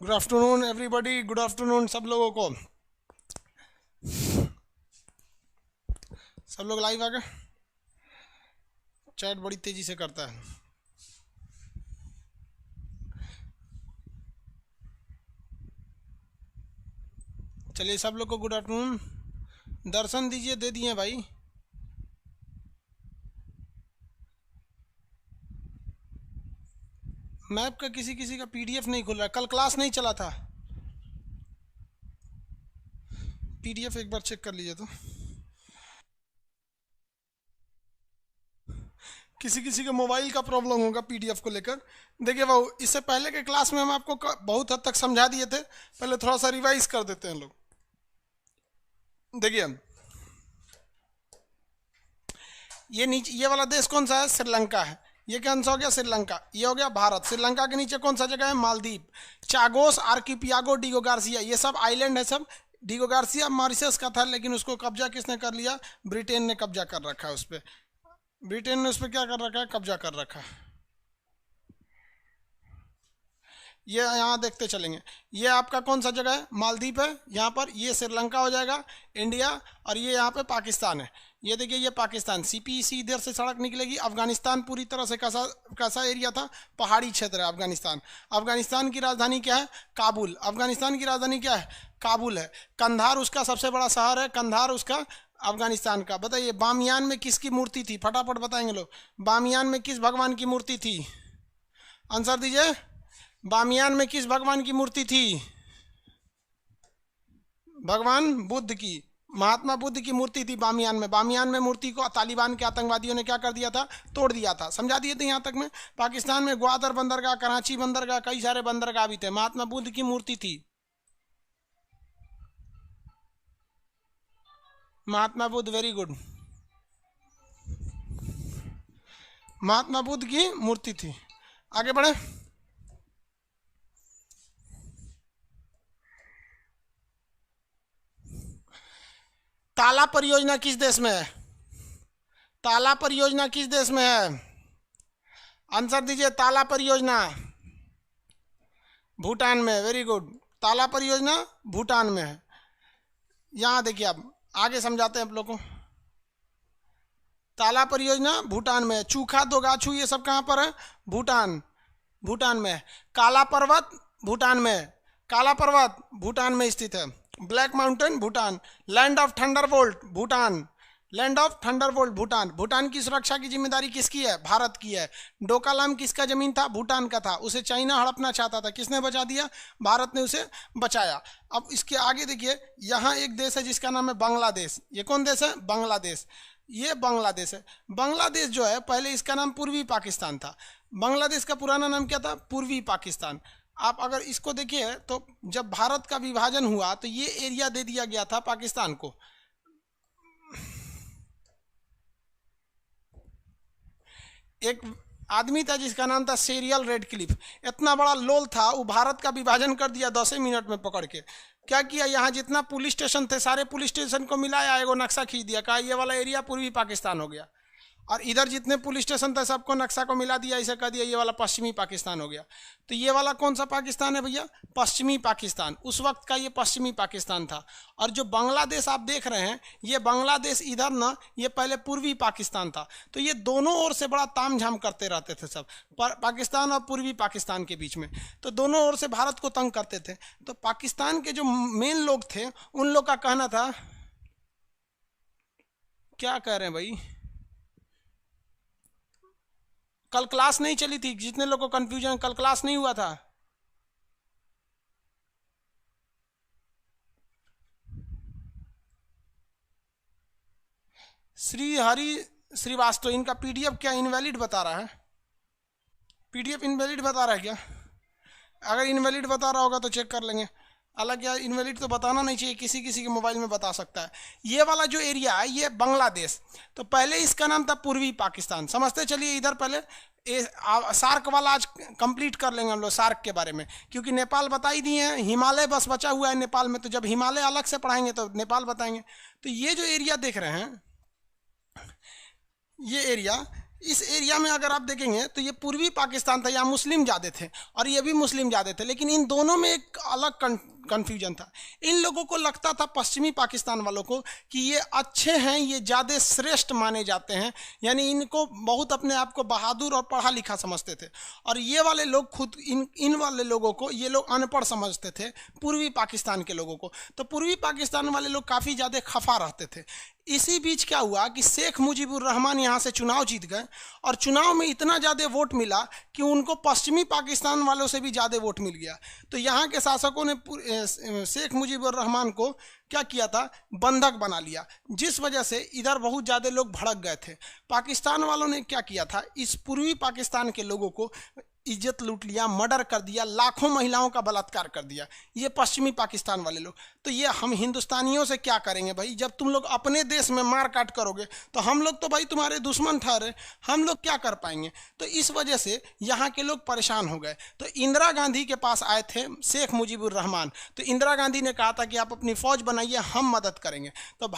Good afternoon everybody, good afternoon सब लोगों को। सब लोग लाइव आ गए। चैट बड़ी तेजी से करता है। चलिए सब लोग को गुड आफ्टरनून। दर्शन दीजिए, दे दिए भाई। मैप का किसी किसी का पीडीएफ नहीं खुल रहा है। कल क्लास नहीं चला था। पीडीएफ एक बार चेक कर लीजिए तो। किसी किसी के मोबाइल का प्रॉब्लम होगा पीडीएफ को लेकर। देखिए बाबू, इससे पहले के क्लास में हम आपको बहुत हद तक समझा दिए थे। पहले थोड़ा सा रिवाइज कर देते हैं लोग। देखिए ये नीचे ये वाला देश कौन सा है? श्रीलंका है। ये कौन सा हो गया? श्रीलंका। ये हो गया भारत। श्रीलंका के नीचे कौन सा जगह है? मालदीव, चागोस, आर्किपियागो, डिगो गार्सिया, ये सब आइलैंड है सब। डिगो गार्सिया मॉरिशस का था, लेकिन उसको कब्जा किसने कर लिया? ब्रिटेन ने कब्जा कर रखा है उस पर। ब्रिटेन ने उस पर क्या कर रखा है? कब्जा कर रखा है। ये यहाँ देखते चलेंगे। ये आपका कौन सा जगह है? मालदीव है यहाँ पर। ये श्रीलंका हो जाएगा, इंडिया। और ये यहाँ पे पाकिस्तान है। ये देखिए, ये पाकिस्तान। सीपीसी इधर से सड़क निकलेगी। अफगानिस्तान पूरी तरह से कैसा कैसा एरिया था? पहाड़ी क्षेत्र है अफगानिस्तान। अफगानिस्तान की राजधानी क्या है? काबुल। अफगानिस्तान की राजधानी क्या है? काबुल है। कंधार उसका सबसे बड़ा शहर है। कंधार उसका अफगानिस्तान का। बताइए बामियान में किसकी मूर्ति थी? फटाफट बताएंगे लोग। बामियान में किस भगवान की मूर्ति थी? आंसर दीजिए। बामियान में किस भगवान की मूर्ति थी? भगवान बुद्ध की, महात्मा बुद्ध की मूर्ति थी बामियान में। बामियान में मूर्ति को तालिबान के आतंकवादियों ने क्या कर दिया था? तोड़ दिया था। समझा दिए थे यहाँ तक में। पाकिस्तान में ग्वादर बंदरगाह, कराची बंदरगाह, कई सारे बंदरगाह भी थे। महात्मा बुद्ध की मूर्ति थी। Mahatma Buddha, very good. महात्मा बुद्ध की मूर्ति थी। आगे बढ़े। ताला परियोजना किस देश में है? ताला परियोजना किस देश में है? आंसर दीजिए। ताला परियोजना भूटान में। Very good. ताला परियोजना भूटान में है। यहाँ देखिए, अब आगे समझाते हैं आप लोगों को। ताला परियोजना भूटान में है। चूखा, दोगाछू, ये सब कहाँ पर है? भूटान। भूटान में है। काला पर्वत भूटान में है। काला पर्वत भूटान में स्थित है। Black mountain Bhutan. Land of Thunderbolt Bhutan. Land of Thunderbolt Bhutan. Bhutan की सुरक्षा की जिम्मेदारी किसकी है? भारत की है। डोकालाम किसका जमीन था? भूटान का था। उसे चाइना हड़पना चाहता था, किसने बचा दिया? भारत ने उसे बचाया। अब इसके आगे देखिए, यहाँ एक देश है जिसका नाम है बांग्लादेश। ये कौन देश है? बांग्लादेश। ये बांग्लादेश है। बांग्लादेश जो है, पहले इसका नाम पूर्वी पाकिस्तान था। बांग्लादेश का पुराना नाम क्या था? पूर्वी पाकिस्तान। आप अगर इसको देखिए तो जब भारत का विभाजन हुआ तो ये एरिया दे दिया गया था पाकिस्तान को। एक आदमी था जिसका नाम था सेरियल रेडक्लिफ। इतना बड़ा लोल था, वो भारत का विभाजन कर दिया 10 मिनट में पकड़ के। क्या किया? यहाँ जितना पुलिस स्टेशन थे, सारे पुलिस स्टेशन को मिलाया, एगो नक्शा खींच दिया। कहा ये वाला एरिया पूर्वी पाकिस्तान हो गया। और इधर जितने पुलिस स्टेशन थे सबको नक्शा को मिला दिया, इसे कह दिया ये वाला पश्चिमी पाकिस्तान हो गया। तो ये वाला कौन सा पाकिस्तान है भैया? पश्चिमी पाकिस्तान। उस वक्त का ये पश्चिमी पाकिस्तान था। और जो बांग्लादेश आप देख रहे हैं, ये बांग्लादेश इधर ना, ये पहले पूर्वी पाकिस्तान था। तो ये दोनों ओर से बड़ा तामझाम करते रहते थे सब, पाकिस्तान और पूर्वी पाकिस्तान के बीच में। तो दोनों ओर से भारत को तंग करते थे। तो पाकिस्तान के जो मेन लोग थे, उन लोग का कहना था, क्या कह रहे हैं भाई? कल क्लास नहीं चली थी। जितने लोगों को कंफ्यूजन, कल क्लास नहीं हुआ था। श्री हरि श्रीवास्तव, इनका पीडीएफ क्या इनवैलिड बता रहा है? पीडीएफ इनवैलिड बता रहा है क्या? अगर इनवैलिड बता रहा होगा तो चेक कर लेंगे। अलग या इनवैलिड तो बताना नहीं चाहिए, किसी किसी के मोबाइल में बता सकता है। ये वाला जो एरिया है, ये बांग्लादेश। तो पहले इसका नाम था पूर्वी पाकिस्तान। समझते चलिए। इधर पहले सार्क वाला आज कंप्लीट कर लेंगे हम लोग, सार्क के बारे में। क्योंकि नेपाल बता ही दिए हैं, हिमालय बस बचा हुआ है नेपाल में। तो जब हिमालय अलग से पढ़ाएंगे तो नेपाल बताएंगे। तो ये जो एरिया देख रहे हैं, ये एरिया इस एरिया में अगर आप देखेंगे तो ये पूर्वी पाकिस्तान था, यहाँ मुस्लिम ज़्यादा थे और ये भी मुस्लिम ज़्यादा थे, लेकिन इन दोनों में एक अलग कन्फ्यूजन था। इन लोगों को लगता था, पश्चिमी पाकिस्तान वालों को, कि ये अच्छे हैं, ये ज़्यादा श्रेष्ठ माने जाते हैं, यानी इनको बहुत अपने आप को बहादुर और पढ़ा लिखा समझते थे। और ये वाले लोग खुद इन वाले लोगों को ये लोग अनपढ़ समझते थे, पूर्वी पाकिस्तान के लोगों को। तो पूर्वी पाकिस्तान वाले लोग काफ़ी ज़्यादा खफा रहते थे। इसी बीच क्या हुआ कि शेख मुजीबुर रहमान यहाँ से चुनाव जीत गए और चुनाव में इतना ज़्यादा वोट मिला कि उनको पश्चिमी पाकिस्तान वालों से भी ज़्यादा वोट मिल गया। तो यहाँ के शासकों ने शेख मुजीबुर रहमान को क्या किया था, बंधक बना लिया, जिस वजह से इधर बहुत ज़्यादा लोग भड़क गए थे। पाकिस्तान वालों ने क्या किया था, इस पूर्वी पाकिस्तान के लोगों को इज्जत लूट लिया, मर्डर कर दिया, लाखों महिलाओं का बलात्कार कर दिया, ये पश्चिमी पाकिस्तान वाले लोग। तो ये हम हिंदुस्तानियों से क्या करेंगे भाई, जब तुम लोग अपने देश में मार काट करोगे तो हम लोग तो भाई तुम्हारे दुश्मन ठहरे, हम लोग क्या कर पाएंगे। तो इस वजह से यहाँ के लोग परेशान हो गए। तो इंदिरा गांधी के पास आए थे शेख मुजीबुर रहमान। तो इंदिरा गांधी ने कहा था कि आप अपनी फ़ौज बनाइए, हम मदद करेंगे। तो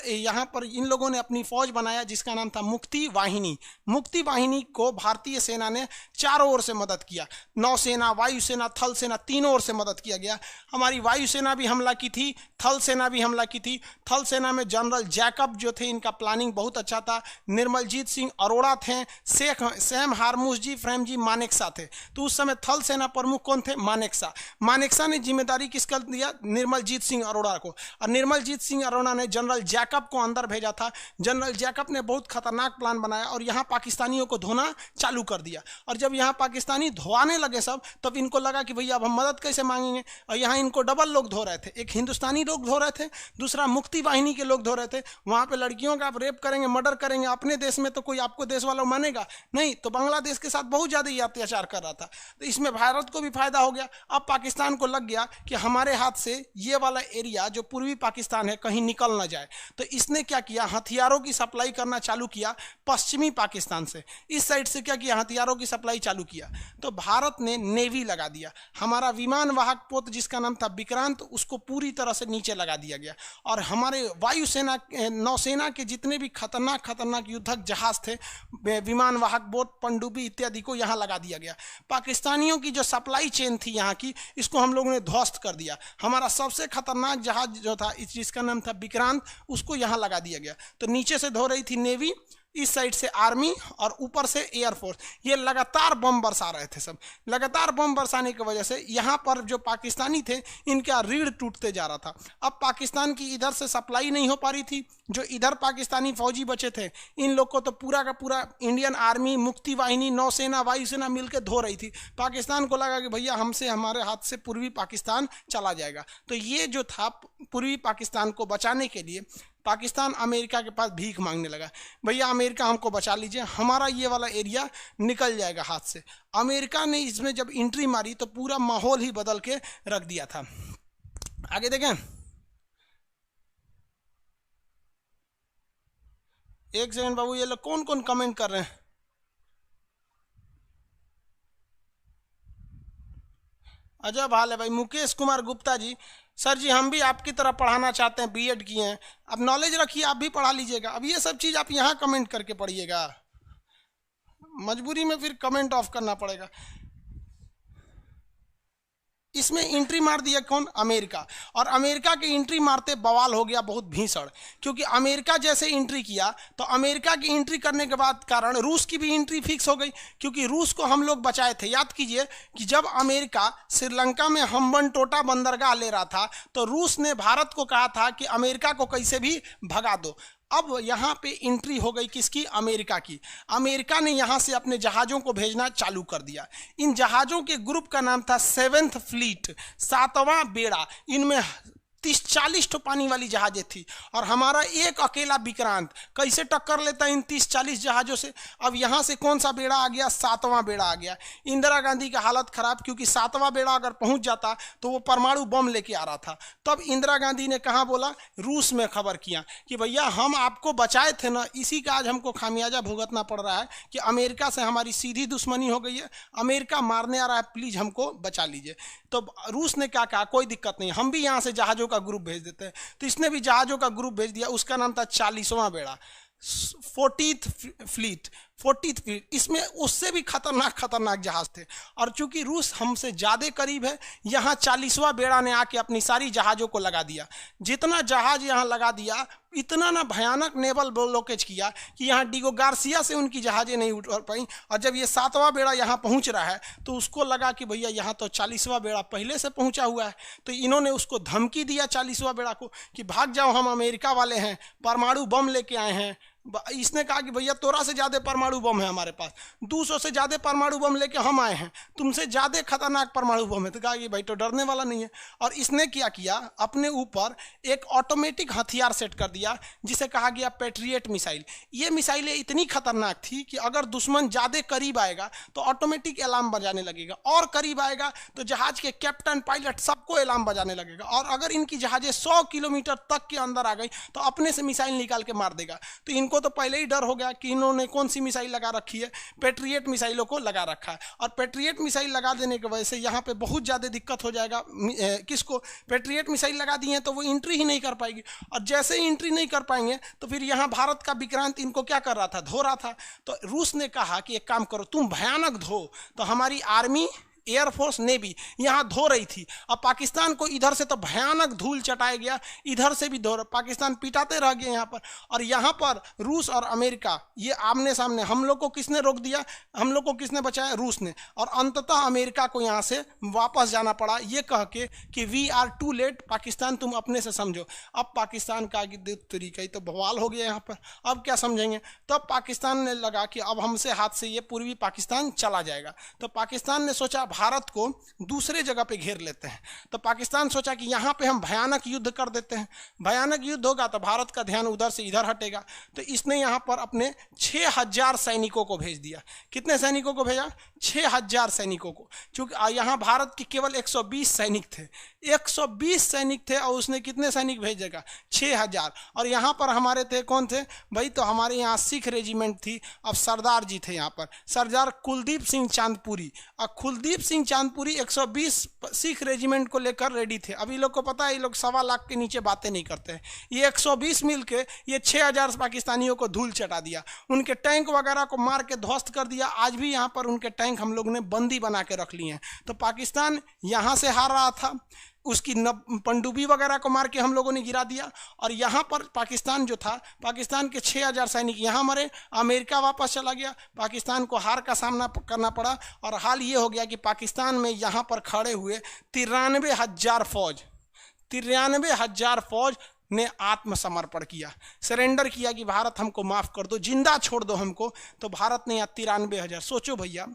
यहाँ पर इन लोगों ने अपनी फ़ौज बनाया जिसका नाम था मुक्ति वाहिनी। मुक्ति वाहिनी को भारतीय सेना ने चारों ओर से मदद किया, नौसेना, वायुसेना, थल सेना, तीनों ओर से मदद किया गया। हमारी वायुसेना भी हमला की थी, थल सेना भी हमला की थी। थल सेना में जनरल जैकब जो थे, इनका प्लानिंग बहुत अच्छा था। निर्मलजीत सिंह अरोड़ा थे, सैम हारमूस जी, फ्रेम जी मानेकशॉ थे। तो उस समय थल सेना प्रमुख कौन थे, मानेकशॉ। मानेकशॉ ने जिम्मेदारी किसका दिया, निर्मलजीत सिंह अरोड़ा को। और निर्मलजीत सिंह अरोड़ा ने जनरल जैकब को अंदर भेजा था। जनरल जैकब ने बहुत खतरनाक प्लान बनाया और यहाँ पाकिस्तानियों को धोना चालू कर दिया। और जब यहाँ पाकिस्तानी धोआने लगे सब, तब इनको लगा कि भैया अब हम मदद कैसे मांगेंगे। और यहाँ इनको डबल लोग धो रहे थे, एक हिंदुस्तानी लोग धो रहे थे, दूसरा मुक्ति वाहिनी के लोग धो रहे थे। वहाँ पे लड़कियों का आप रेप करेंगे, मर्डर करेंगे, अपने देश में तो कोई आपको देश वाला मानेगा नहीं, तो बांग्लादेश के साथ बहुत ज़्यादा ही अत्याचार कर रहा था। तो इसमें भारत को भी फायदा हो गया। अब पाकिस्तान को लग गया कि हमारे हाथ से ये वाला एरिया जो पूर्वी पाकिस्तान है कहीं निकल ना जाए। तो इसने क्या किया, हथियारों की सप्लाई करना चालू किया पश्चिमी पाकिस्तान से। इस साइड से क्या किया, हथियारों की सप्लाई चालू किया। तो भारत ने नेवी लगा दिया। हमारा विमान वाहक पोत जिसका नाम था विक्रांत, उसको पूरी तरह से नीचे लगा दिया गया। और हमारे वायुसेना, नौसेना के जितने भी खतरनाक खतरनाक युद्धक जहाज थे, विमान वाहक बोट, पनडुब्बी इत्यादि को यहाँ लगा दिया गया। पाकिस्तानियों की जो सप्लाई चेन थी यहाँ की, इसको हम लोगों ने ध्वस्त कर दिया। हमारा सबसे खतरनाक जहाज जो था जिसका नाम था विक्रांत, उसको यहाँ लगा दिया गया। तो नीचे से धो रही थी नेवी, इस साइड से आर्मी और ऊपर से एयरफोर्स। ये लगातार बम बरसा रहे थे सब। लगातार बम बरसाने की वजह से यहाँ पर जो पाकिस्तानी थे, इनका रीढ़ टूटते जा रहा था। अब पाकिस्तान की इधर से सप्लाई नहीं हो पा रही थी। जो इधर पाकिस्तानी फौजी बचे थे, इन लोग को तो पूरा का पूरा इंडियन आर्मी, मुक्ति वाहिनी, नौसेना, वायुसेना मिलकर धो रही थी। पाकिस्तान को लगा कि भैया हमसे, हमारे हाथ से पूर्वी पाकिस्तान चला जाएगा। तो ये जो था, पूर्वी पाकिस्तान को बचाने के लिए पाकिस्तान अमेरिका के पास भीख मांगने लगा, भैया अमेरिका हमको बचा लीजिए, हमारा ये वाला एरिया निकल जाएगा हाथ से। अमेरिका ने इसमें जब एंट्री मारी तो पूरा माहौल ही बदल के रख दिया था। आगे देखें, एक सेकंड बाबू, ये लोग कौन कौन कमेंट कर रहे हैं। अजब हाल है भाई। मुकेश कुमार गुप्ता जी, सर जी हम भी आपकी तरह पढ़ाना चाहते हैं, बीएड किए हैं, अब नॉलेज रखिए, आप भी पढ़ा लीजिएगा। अब ये सब चीज़ आप यहाँ कमेंट करके पढ़िएगा, मजबूरी में फिर कमेंट ऑफ करना पड़ेगा। इसमें एंट्री मार दिया कौन, अमेरिका। और अमेरिका की एंट्री मारते बवाल हो गया बहुत भीषण, क्योंकि अमेरिका जैसे एंट्री किया तो अमेरिका की एंट्री करने के बाद कारण रूस की भी एंट्री फिक्स हो गई, क्योंकि रूस को हम लोग बचाए थे। याद कीजिए कि जब अमेरिका श्रीलंका में हम्बनटोटा बंदरगाह ले रहा था, तो रूस ने भारत को कहा था कि अमेरिका को कैसे भी भगा दो। अब यहाँ पे एंट्री हो गई किसकी, अमेरिका की। अमेरिका ने यहाँ से अपने जहाज़ों को भेजना चालू कर दिया। इन जहाज़ों के ग्रुप का नाम था 7th फ्लीट, 7वां बेड़ा। इनमें 30-40 तो पानी वाली जहाजें थी और हमारा एक अकेला विक्रांत कैसे टक्कर लेता इन 30-40 जहाज़ों से। अब यहाँ से कौन सा बेड़ा आ गया, 7वां बेड़ा आ गया। इंदिरा गांधी की हालत खराब, क्योंकि 7वां बेड़ा अगर पहुँच जाता तो वो परमाणु बम लेके आ रहा था। तब इंदिरा गांधी ने कहाँ बोला, रूस में खबर किया कि भैया हम आपको बचाए थे ना, इसी का आज हमको खामियाजा भुगतना पड़ रहा है कि अमेरिका से हमारी सीधी दुश्मनी हो गई है, अमेरिका मारने आ रहा है, प्लीज़ हमको बचा लीजिए। तो रूस ने क्या कहा, कोई दिक्कत नहीं, हम भी यहाँ से जहाज़ों का ग्रुप भेज देते हैं। तो इसने भी जहाज़ों का ग्रुप भेज दिया, उसका नाम था 40वां बेड़ा, 40th फ्लीट। 40 फीट, इसमें उससे भी खतरनाक जहाज थे। और चूंकि रूस हमसे ज़्यादा करीब है, यहाँ 40वां बेड़ा ने आके अपनी सारी जहाज़ों को लगा दिया। जितना जहाज यहाँ लगा दिया, इतना ना भयानक नेवल ब्लॉकेज किया कि यहाँ डिगो गार्सिया से उनकी जहाज़ें नहीं उठ पाई। और जब ये 7वां बेड़ा यहाँ पहुँच रहा है तो उसको लगा कि भैया यहाँ तो 40वां बेड़ा पहले से पहुँचा हुआ है, तो इन्होंने उसको धमकी दिया 40वां बेड़ा को कि भाग जाओ, हम अमेरिका वाले हैं, परमाणु बम लेके आए हैं। इसने कहा कि भैया तोरा से ज़्यादा परमाणु बम है हमारे पास, 200 से ज़्यादा परमाणु बम लेके हम आए हैं, तुमसे ज़्यादा खतरनाक परमाणु बम है। तो कहा कि भाई तो डरने वाला नहीं है। और इसने क्या किया, अपने ऊपर एक ऑटोमेटिक हथियार सेट कर दिया जिसे कहा गया पैट्रियट मिसाइल। ये मिसाइलें इतनी खतरनाक थी कि अगर दुश्मन ज़्यादा करीब आएगा तो ऑटोमेटिक अलार्म बजाने लगेगा, और करीब आएगा तो जहाज के कैप्टन पायलट सबको अलार्म बजाने लगेगा, और अगर इनकी जहाज़ें 100 किलोमीटर तक के अंदर आ गई तो अपने से मिसाइल निकाल के मार देगा। तो इनको तो पहले ही डर हो गया कि इन्होंने कौन सी मिसाइल लगा रखी है, पैट्रियट मिसाइलों को लगा रखा है। और पैट्रियट मिसाइल लगा देने की वजह से यहाँ पे बहुत ज़्यादा दिक्कत हो जाएगा। किसको? पैट्रियट मिसाइल लगा दी है तो वो एंट्री ही नहीं कर पाएगी, और जैसे ही एंट्री नहीं कर पाएंगे तो फिर यहाँ भारत का विक्रांत इनको क्या कर रहा था, धो रहा था। तो रूस ने कहा कि एक काम करो, तुम भयानक धो। तो हमारी आर्मी, एयरफोर्स, नेवी यहाँ धो रही थी। अब पाकिस्तान को इधर से तो भयानक धूल चटाया गया, इधर से भी धो, पाकिस्तान पिटाते रह गए यहाँ पर। और यहाँ पर रूस और अमेरिका ये आमने सामने, हम लोग को किसने रोक दिया, हम लोग को किसने बचाया, रूस ने। और अंततः अमेरिका को यहाँ से वापस जाना पड़ा ये कह के कि we are too late, Pakistan तुम अपने से समझो। अब पाकिस्तान का तरीका ही तो बवाल हो गया यहाँ पर, अब क्या समझेंगे। तब पाकिस्तान ने लगा कि अब हमसे हाथ से ये पूर्वी पाकिस्तान चला जाएगा। तो पाकिस्तान ने सोचा भारत को दूसरे जगह पे घेर लेते हैं। तो पाकिस्तान सोचा कि यहाँ पे हम भयानक युद्ध कर देते हैं, भयानक युद्ध होगा तो भारत का ध्यान उधर से इधर हटेगा। तो इसने यहाँ पर अपने 6000 सैनिकों को भेज दिया। कितने सैनिकों को भेजा? 6000 सैनिकों को। चूंकि यहाँ भारत के केवल 120 सैनिक थे, 120 सैनिक थे, और उसने कितने सैनिक भेजेगा? 6000। और यहाँ पर हमारे थे, कौन थे भाई? तो हमारे यहाँ सिख रेजिमेंट थी। अब सरदार जी थे यहाँ पर, सरदार कुलदीप सिंह चांदपुरी। और कुलदीप सिंह चांदपुरी 120 सिख रेजिमेंट को लेकर रेडी थे। अभी लोग को पता है ये लोग 1.25 लाख के नीचे बातें नहीं करते हैं। ये 120 मिल के ये 6000 पाकिस्तानियों को धूल चटा दिया, उनके टैंक वगैरह को मार के ध्वस्त कर दिया। आज भी यहाँ पर उनके टैंक हम लोग ने बंदी बना के रख लिए हैं। तो पाकिस्तान यहाँ से हार रहा था, उसकी पनडुब्बी वगैरह को मार के हम लोगों ने गिरा दिया। और यहाँ पर पाकिस्तान जो था, पाकिस्तान के 6000 सैनिक यहाँ मरे, अमेरिका वापस चला गया, पाकिस्तान को हार का सामना करना पड़ा। और हाल ये हो गया कि पाकिस्तान में यहाँ पर खड़े हुए 93,000 फौज, 93,000 फौज ने आत्मसमर्पण किया, सरेंडर किया कि भारत हमको माफ़ कर दो, जिंदा छोड़ दो हमको। तो भारत ने यहाँ 93,000, सोचो भैया,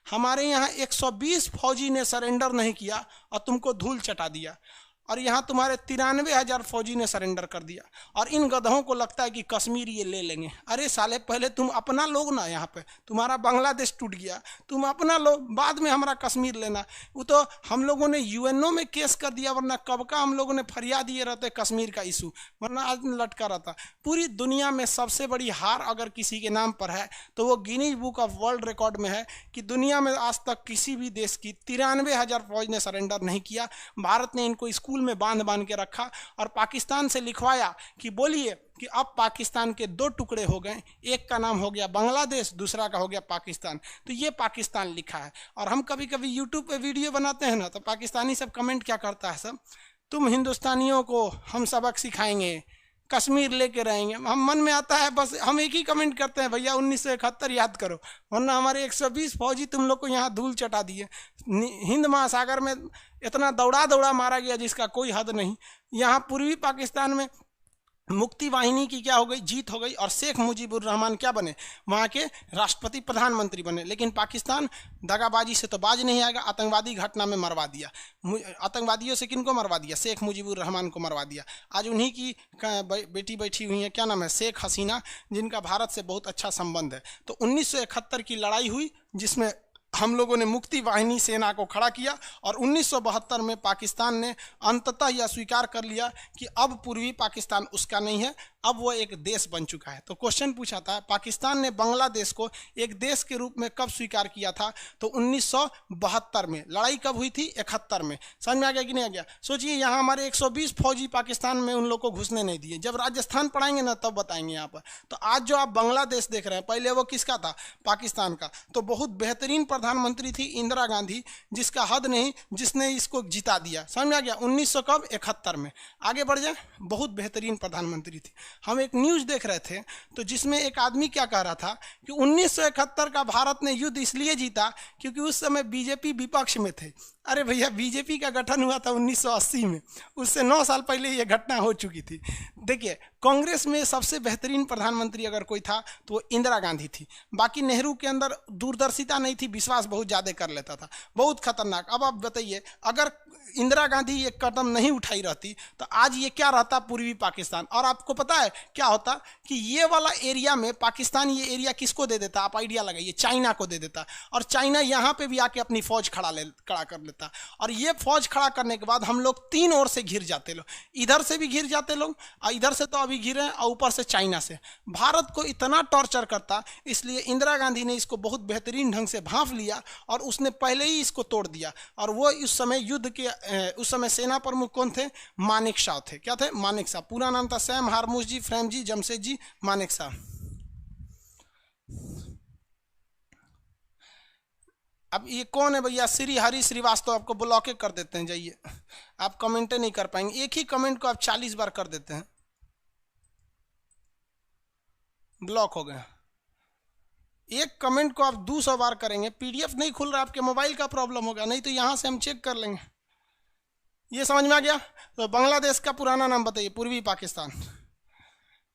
हमारे यहाँ 120 फौजी ने सरेंडर नहीं किया और तुमको धूल चटा दिया, और यहाँ तुम्हारे 93,000 फौजी ने सरेंडर कर दिया। और इन गधों को लगता है कि कश्मीर ये ले लेंगे। अरे साले, पहले तुम अपना लोग ना, यहाँ पे तुम्हारा बांग्लादेश टूट गया, तुम अपना लो, बाद में हमारा कश्मीर लेना। वो तो हम लोगों ने यूएनओ में केस कर दिया, वरना कब का हम लोगों ने फरियाद दिए रहते कश्मीर का इशू, वरना आज लटका रहता। पूरी दुनिया में सबसे बड़ी हार अगर किसी के नाम पर है तो वो Guinness book of world record में है कि दुनिया में आज तक किसी भी देश की 93,000 फौज ने सरेंडर नहीं किया। भारत ने इनको स्कूल में बांध के रखा और पाकिस्तान से लिखवाया कि बोलिए कि अब पाकिस्तान के 2 टुकड़े हो गए, एक का नाम हो गया बांग्लादेश, दूसरा का हो गया पाकिस्तान। तो ये पाकिस्तान लिखा है। और हम कभी कभी यूट्यूब पे वीडियो बनाते हैं ना, तो पाकिस्तानी सब कमेंट क्या करता है, सब तुम हिंदुस्तानियों को हम सबक सिखाएंगे, कश्मीर लेके रहेंगे। हम मन में आता है बस हम एक ही कमेंट करते हैं, भैया 1971 याद करो, वरना हमारे 120 फौजी तुम लोग को यहाँ धूल चटा दिए। हिंद महासागर में इतना दौड़ा मारा गया जिसका कोई हद नहीं। यहाँ पूर्वी पाकिस्तान में मुक्ति वाहिनी की क्या हो गई, जीत हो गई, और शेख मुजीबुर रहमान क्या बने, वहाँ के राष्ट्रपति प्रधानमंत्री बने। लेकिन पाकिस्तान दगाबाजी से तो बाज नहीं आएगा, आतंकवादी घटना में मरवा दिया। आतंकवादियों से किनको मरवा दिया? शेख मुजीबुर रहमान को मरवा दिया। आज उन्हीं की बेटी बैठी हुई है, क्या नाम है, शेख हसीना, जिनका भारत से बहुत अच्छा संबंध है। तो 1971 की लड़ाई हुई जिसमें हम लोगों ने मुक्ति वाहिनी सेना को खड़ा किया और 1972 में पाकिस्तान ने अंततः यह स्वीकार कर लिया कि अब पूर्वी पाकिस्तान उसका नहीं है, अब वो एक देश बन चुका है। तो क्वेश्चन पूछा था पाकिस्तान ने बांग्लादेश को एक देश के रूप में कब स्वीकार किया था, तो 1972 में। लड़ाई कब हुई थी? 71 में। समझ में आ गया कि नहीं आ गया? सोचिए यहाँ हमारे 120 फौजी पाकिस्तान में उन लोग को घुसने नहीं दिए। जब राजस्थान पढ़ाएंगे ना तब बताएंगे यहाँ पर। तो आज जो आप बांग्लादेश देख रहे हैं, पहले वो किसका था? पाकिस्तान का। तो बहुत बेहतरीन प्रधानमंत्री थी इंदिरा गांधी, जिसका हद नहीं, जिसने इसको जिता दिया। समझ में आ गया? 1971 में। आगे बढ़ जाए, बहुत बेहतरीन प्रधानमंत्री थी। हम एक न्यूज़ देख रहे थे तो जिसमें एक आदमी क्या कह रहा था कि 1971 का भारत ने युद्ध इसलिए जीता क्योंकि उस समय बीजेपी विपक्ष में थे। अरे भैया, बीजेपी का गठन हुआ था 1980 में, उससे 9 साल पहले ये घटना हो चुकी थी। देखिए, कांग्रेस में सबसे बेहतरीन प्रधानमंत्री अगर कोई था तो वो इंदिरा गांधी थी। बाकी नेहरू के अंदर दूरदर्शिता नहीं थी, विश्वास बहुत ज़्यादा कर लेता था, बहुत खतरनाक। अब आप बताइए, अगर इंदिरा गांधी ये कदम नहीं उठाई रहती तो आज ये क्या रहता? पूर्वी पाकिस्तान। और आपको पता है क्या होता कि ये वाला एरिया में पाकिस्तान ये एरिया किसको दे देता? आप आइडिया लगाइए, चाइना को दे देता। और चाइना यहाँ पे भी आके अपनी फौज खड़ा कर लेता। और ये फौज खड़ा करने के बाद हम लोग 3 ओर से घिर जाते लोग, इधर से भी घिर जाते लोग, और इधर से तो अभी घिरे, और ऊपर से चाइना से। भारत को इतना टॉर्चर करता, इसलिए इंदिरा गांधी ने इसको बहुत बेहतरीन ढंग से भांप लिया और उसने पहले ही इसको तोड़ दिया। और वो उस समय युद्ध के उस समय सेना प्रमुख कौन थे? मानेक शॉ थे। क्या थे? मानेक शॉ। पूरा नाम था सैम हारमूस जी, फ्रेम जी, जमशेद जी, मानेक शॉ। अब ये कौन है भैया? श्री हरि श्रीवास्तव। आपको ब्लॉक कर देते हैं, जाइए, आप कमेंट नहीं कर पाएंगे। एक ही कमेंट को आप 40 बार कर देते हैं, ब्लॉक हो गए। एक कमेंट को आप 200 बार करेंगे, पीडीएफ नहीं खुल रहा, आपके मोबाइल का प्रॉब्लम होगा, नहीं तो यहां से हम चेक कर लेंगे। ये समझ में आ गया? तो बांग्लादेश का पुराना नाम बताइए। पूर्वी पाकिस्तान।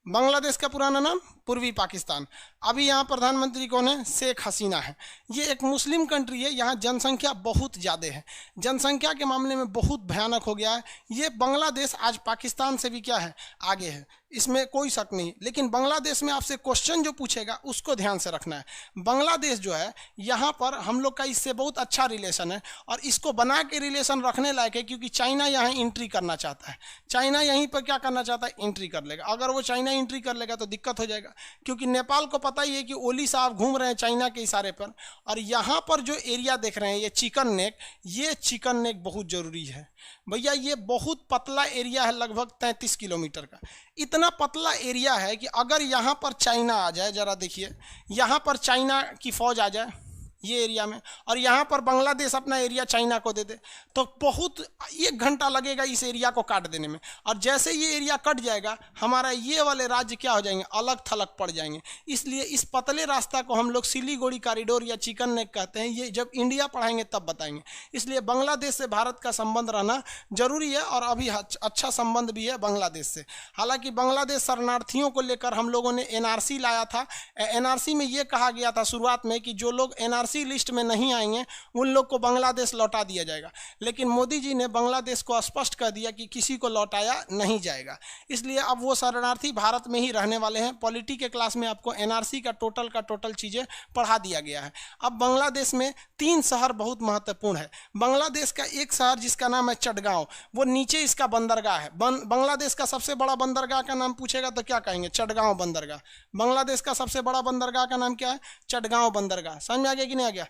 बांग्लादेश का पुराना नाम पूर्वी पाकिस्तान। अभी यहाँ प्रधानमंत्री कौन है? शेख हसीना है। ये एक मुस्लिम कंट्री है, यहाँ जनसंख्या बहुत ज़्यादा है, जनसंख्या के मामले में बहुत भयानक हो गया है। ये बांग्लादेश आज पाकिस्तान से भी क्या है? आगे है, इसमें कोई शक नहीं। लेकिन बांग्लादेश में आपसे क्वेश्चन जो पूछेगा उसको ध्यान से रखना है। बांग्लादेश जो है, यहाँ पर हम लोग का इससे बहुत अच्छा रिलेशन है और इसको बना के रिलेशन रखने लायक है, क्योंकि चाइना यहाँ एंट्री करना चाहता है। चाइना यहीं पर क्या करना चाहता है? एंट्री कर लेगा। अगर वो चाइना एंट्री कर लेगा तो दिक्कत हो जाएगा, क्योंकि नेपाल को पता ही है कि ओली साहब घूम रहे हैं चाइना के इशारे पर। और यहाँ पर जो एरिया देख रहे हैं, ये चिकन नेक, ये चिकन नेक बहुत ज़रूरी है भैया। ये बहुत पतला एरिया है, लगभग 33 किलोमीटर का। इतना पतला एरिया है कि अगर यहाँ पर चाइना आ जाए, ज़रा देखिए, यहाँ पर चाइना की फ़ौज आ जाए ये एरिया में, और यहाँ पर बांग्लादेश अपना एरिया चाइना को दे दे, तो बहुत 1 घंटा लगेगा इस एरिया को काट देने में। और जैसे ये एरिया कट जाएगा, हमारा ये वाले राज्य क्या हो जाएंगे? अलग थलग पड़ जाएंगे। इसलिए इस पतले रास्ता को हम लोग सिलीगुड़ी कॉरिडोर या चिकन नेक कहते हैं। ये जब इंडिया पढ़ाएंगे तब बताएंगे। इसलिए बांग्लादेश से भारत का संबंध रहना जरूरी है, और अभी अच्छा संबंध भी है बांग्लादेश से। हालांकि बांग्लादेश शरणार्थियों को लेकर हम लोगों ने एनआरसी लाया था। एनआरसी में ये कहा गया था शुरुआत में कि जो लोग एनआरसी लिस्ट में नहीं आएंगे उन लोग को बांग्लादेश लौटा दिया जाएगा। लेकिन मोदी जी ने बांग्लादेश को स्पष्ट कर दिया कि किसी को लौटाया नहीं जाएगा। इसलिए अब वो शरणार्थी भारत में ही रहने वाले हैं। पॉलिटी के क्लास में आपको एनआरसी का टोटल चीज़ें पढ़ा दिया गया है। अब बांग्लादेश में 3 शहर बहुत महत्वपूर्ण है। बांग्लादेश का एक शहर जिसका नाम है चटगांव, वो नीचे इसका बंदरगाह है। बांग्लादेश का सबसे बड़ा बंदरगाह का नाम पूछेगा तो क्या कहेंगे? चटगांव बंदरगाह। बांग्लादेश का सबसे बड़ा बंदरगाह का नाम क्या है? चटगांव बंदरगाह। समझ में आ गया कि नहीं आ गया?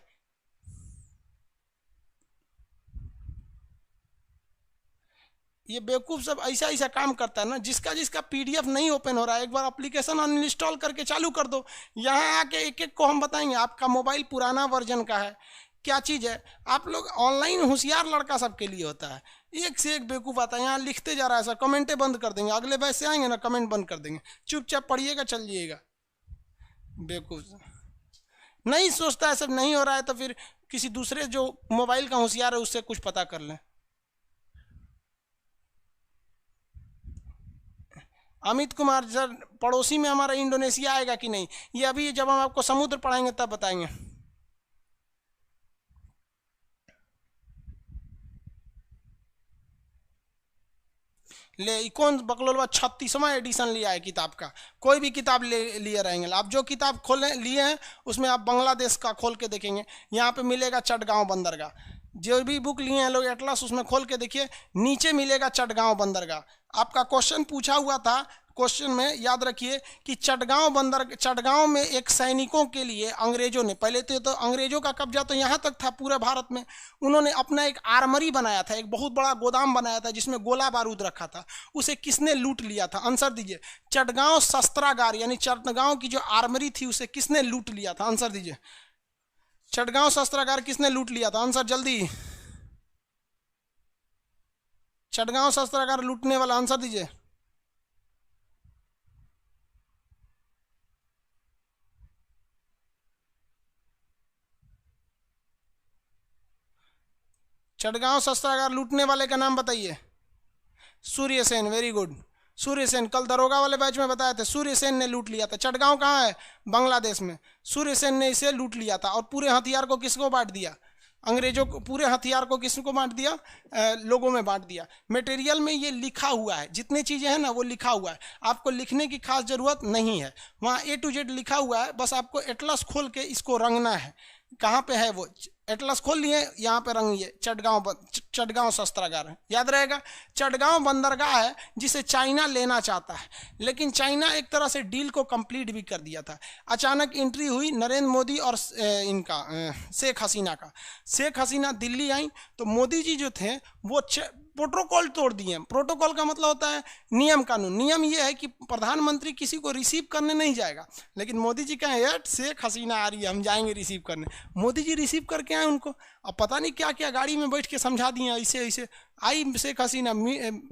ये बेवकूफ़ सब ऐसा ऐसा काम करता है ना, जिसका जिसका पीडीएफ नहीं ओपन हो रहा है, एक बार एप्लीकेशन अनइंस्टॉल करके चालू कर दो। यहाँ आके एक एक को हम बताएंगे। आपका मोबाइल पुराना वर्जन का है, क्या चीज़ है? आप लोग ऑनलाइन होशियार लड़का सबके लिए होता है, एक से एक बेवकूफ़ आता है। यहाँ लिखते जा रहा है सर, कमेंटें बंद कर देंगे। अगले बैच से आएंगे ना, कमेंट बंद कर देंगे। चुपचाप पढ़िएगा, चल जाइएगा। बेवकूफ़ नहीं सोचता है, सब नहीं हो रहा है तो फिर किसी दूसरे जो मोबाइल का होशियार है उससे कुछ पता कर लें। अमित कुमार सर, पड़ोसी में हमारा इंडोनेशिया आएगा कि नहीं, ये अभी जब हम आपको समुद्र पढ़ाएंगे तब बताएंगे। ले कौन बकलोलवा 36वां एडिशन लिया है किताब का। कोई भी किताब ले लिए रहेंगे आप, जो किताब खोले लिए हैं उसमें आप बांग्लादेश का खोल के देखेंगे, यहाँ पे मिलेगा चटगांव बंदरगाह। जो भी बुक लिए हैं लोग एटलस, उसमें खोल के देखिए, नीचे मिलेगा चटगांव बंदरगाह। आपका क्वेश्चन पूछा हुआ था, क्वेश्चन में याद रखिए कि चटगांव में एक सैनिकों के लिए अंग्रेजों ने, पहले तो अंग्रेजों का कब्जा तो यहाँ तक था पूरे भारत में, उन्होंने अपना एक आर्मरी बनाया था, एक बहुत बड़ा गोदाम बनाया था जिसमें गोला बारूद रखा था। उसे किसने लूट लिया था? आंसर दीजिए। चटगांव शस्त्रागार यानी चटगांव की जो आर्मरी थी उसे किसने लूट लिया था? आंसर दीजिए। चटगांव शस्त्रागार किसने लूट लिया था? आंसर जल्दी। चटगांव शस्त्रागार लूटने वाला, आंसर दीजिए। चटगांव शस्त्रागार लूटने वाले का नाम बताइए। Surya Sen, very good. सूर्यसेन, कल दरोगा वाले बैच में बताए थे, सूर्यसेन ने लूट लिया था। चटगांव कहाँ है? बांग्लादेश में। सूर्यसेन ने इसे लूट लिया था और पूरे हथियार को किसको बांट दिया? अंग्रेजों को। पूरे हथियार को किसको बांट दिया? लोगों में बांट दिया। मटेरियल में ये लिखा हुआ है, जितनी चीज़ें हैं ना वो लिखा हुआ है, आपको लिखने की खास ज़रूरत नहीं है, वहाँ A to Z लिखा हुआ है, बस आपको एटलस खोल के इसको रंगना है। कहाँ पे है वो? एटलस खोल लिए, यहाँ पे रंगिए, चटगांव शस्त्रागार है, याद रहेगा। चटगांव बंदरगाह है जिसे चाइना लेना चाहता है, लेकिन चाइना एक तरह से डील को कंप्लीट भी कर दिया था। अचानक एंट्री हुई नरेंद्र मोदी और इनका शेख हसीना का। शेख हसीना दिल्ली आई तो मोदी जी जो थे वो प्रोटोकॉल तोड़ दिए। प्रोटोकॉल का मतलब होता है नियम कानून। नियम ये है कि प्रधानमंत्री किसी को रिसीव करने नहीं जाएगा, लेकिन मोदी जी कहें यार शेख हसीना आ रही है, हम जाएंगे रिसीव करने। मोदी जी रिसीव करके आए उनको, अब पता नहीं क्या क्या गाड़ी में बैठ के समझा दिए, ऐसे ऐसे आई शेख हसीना,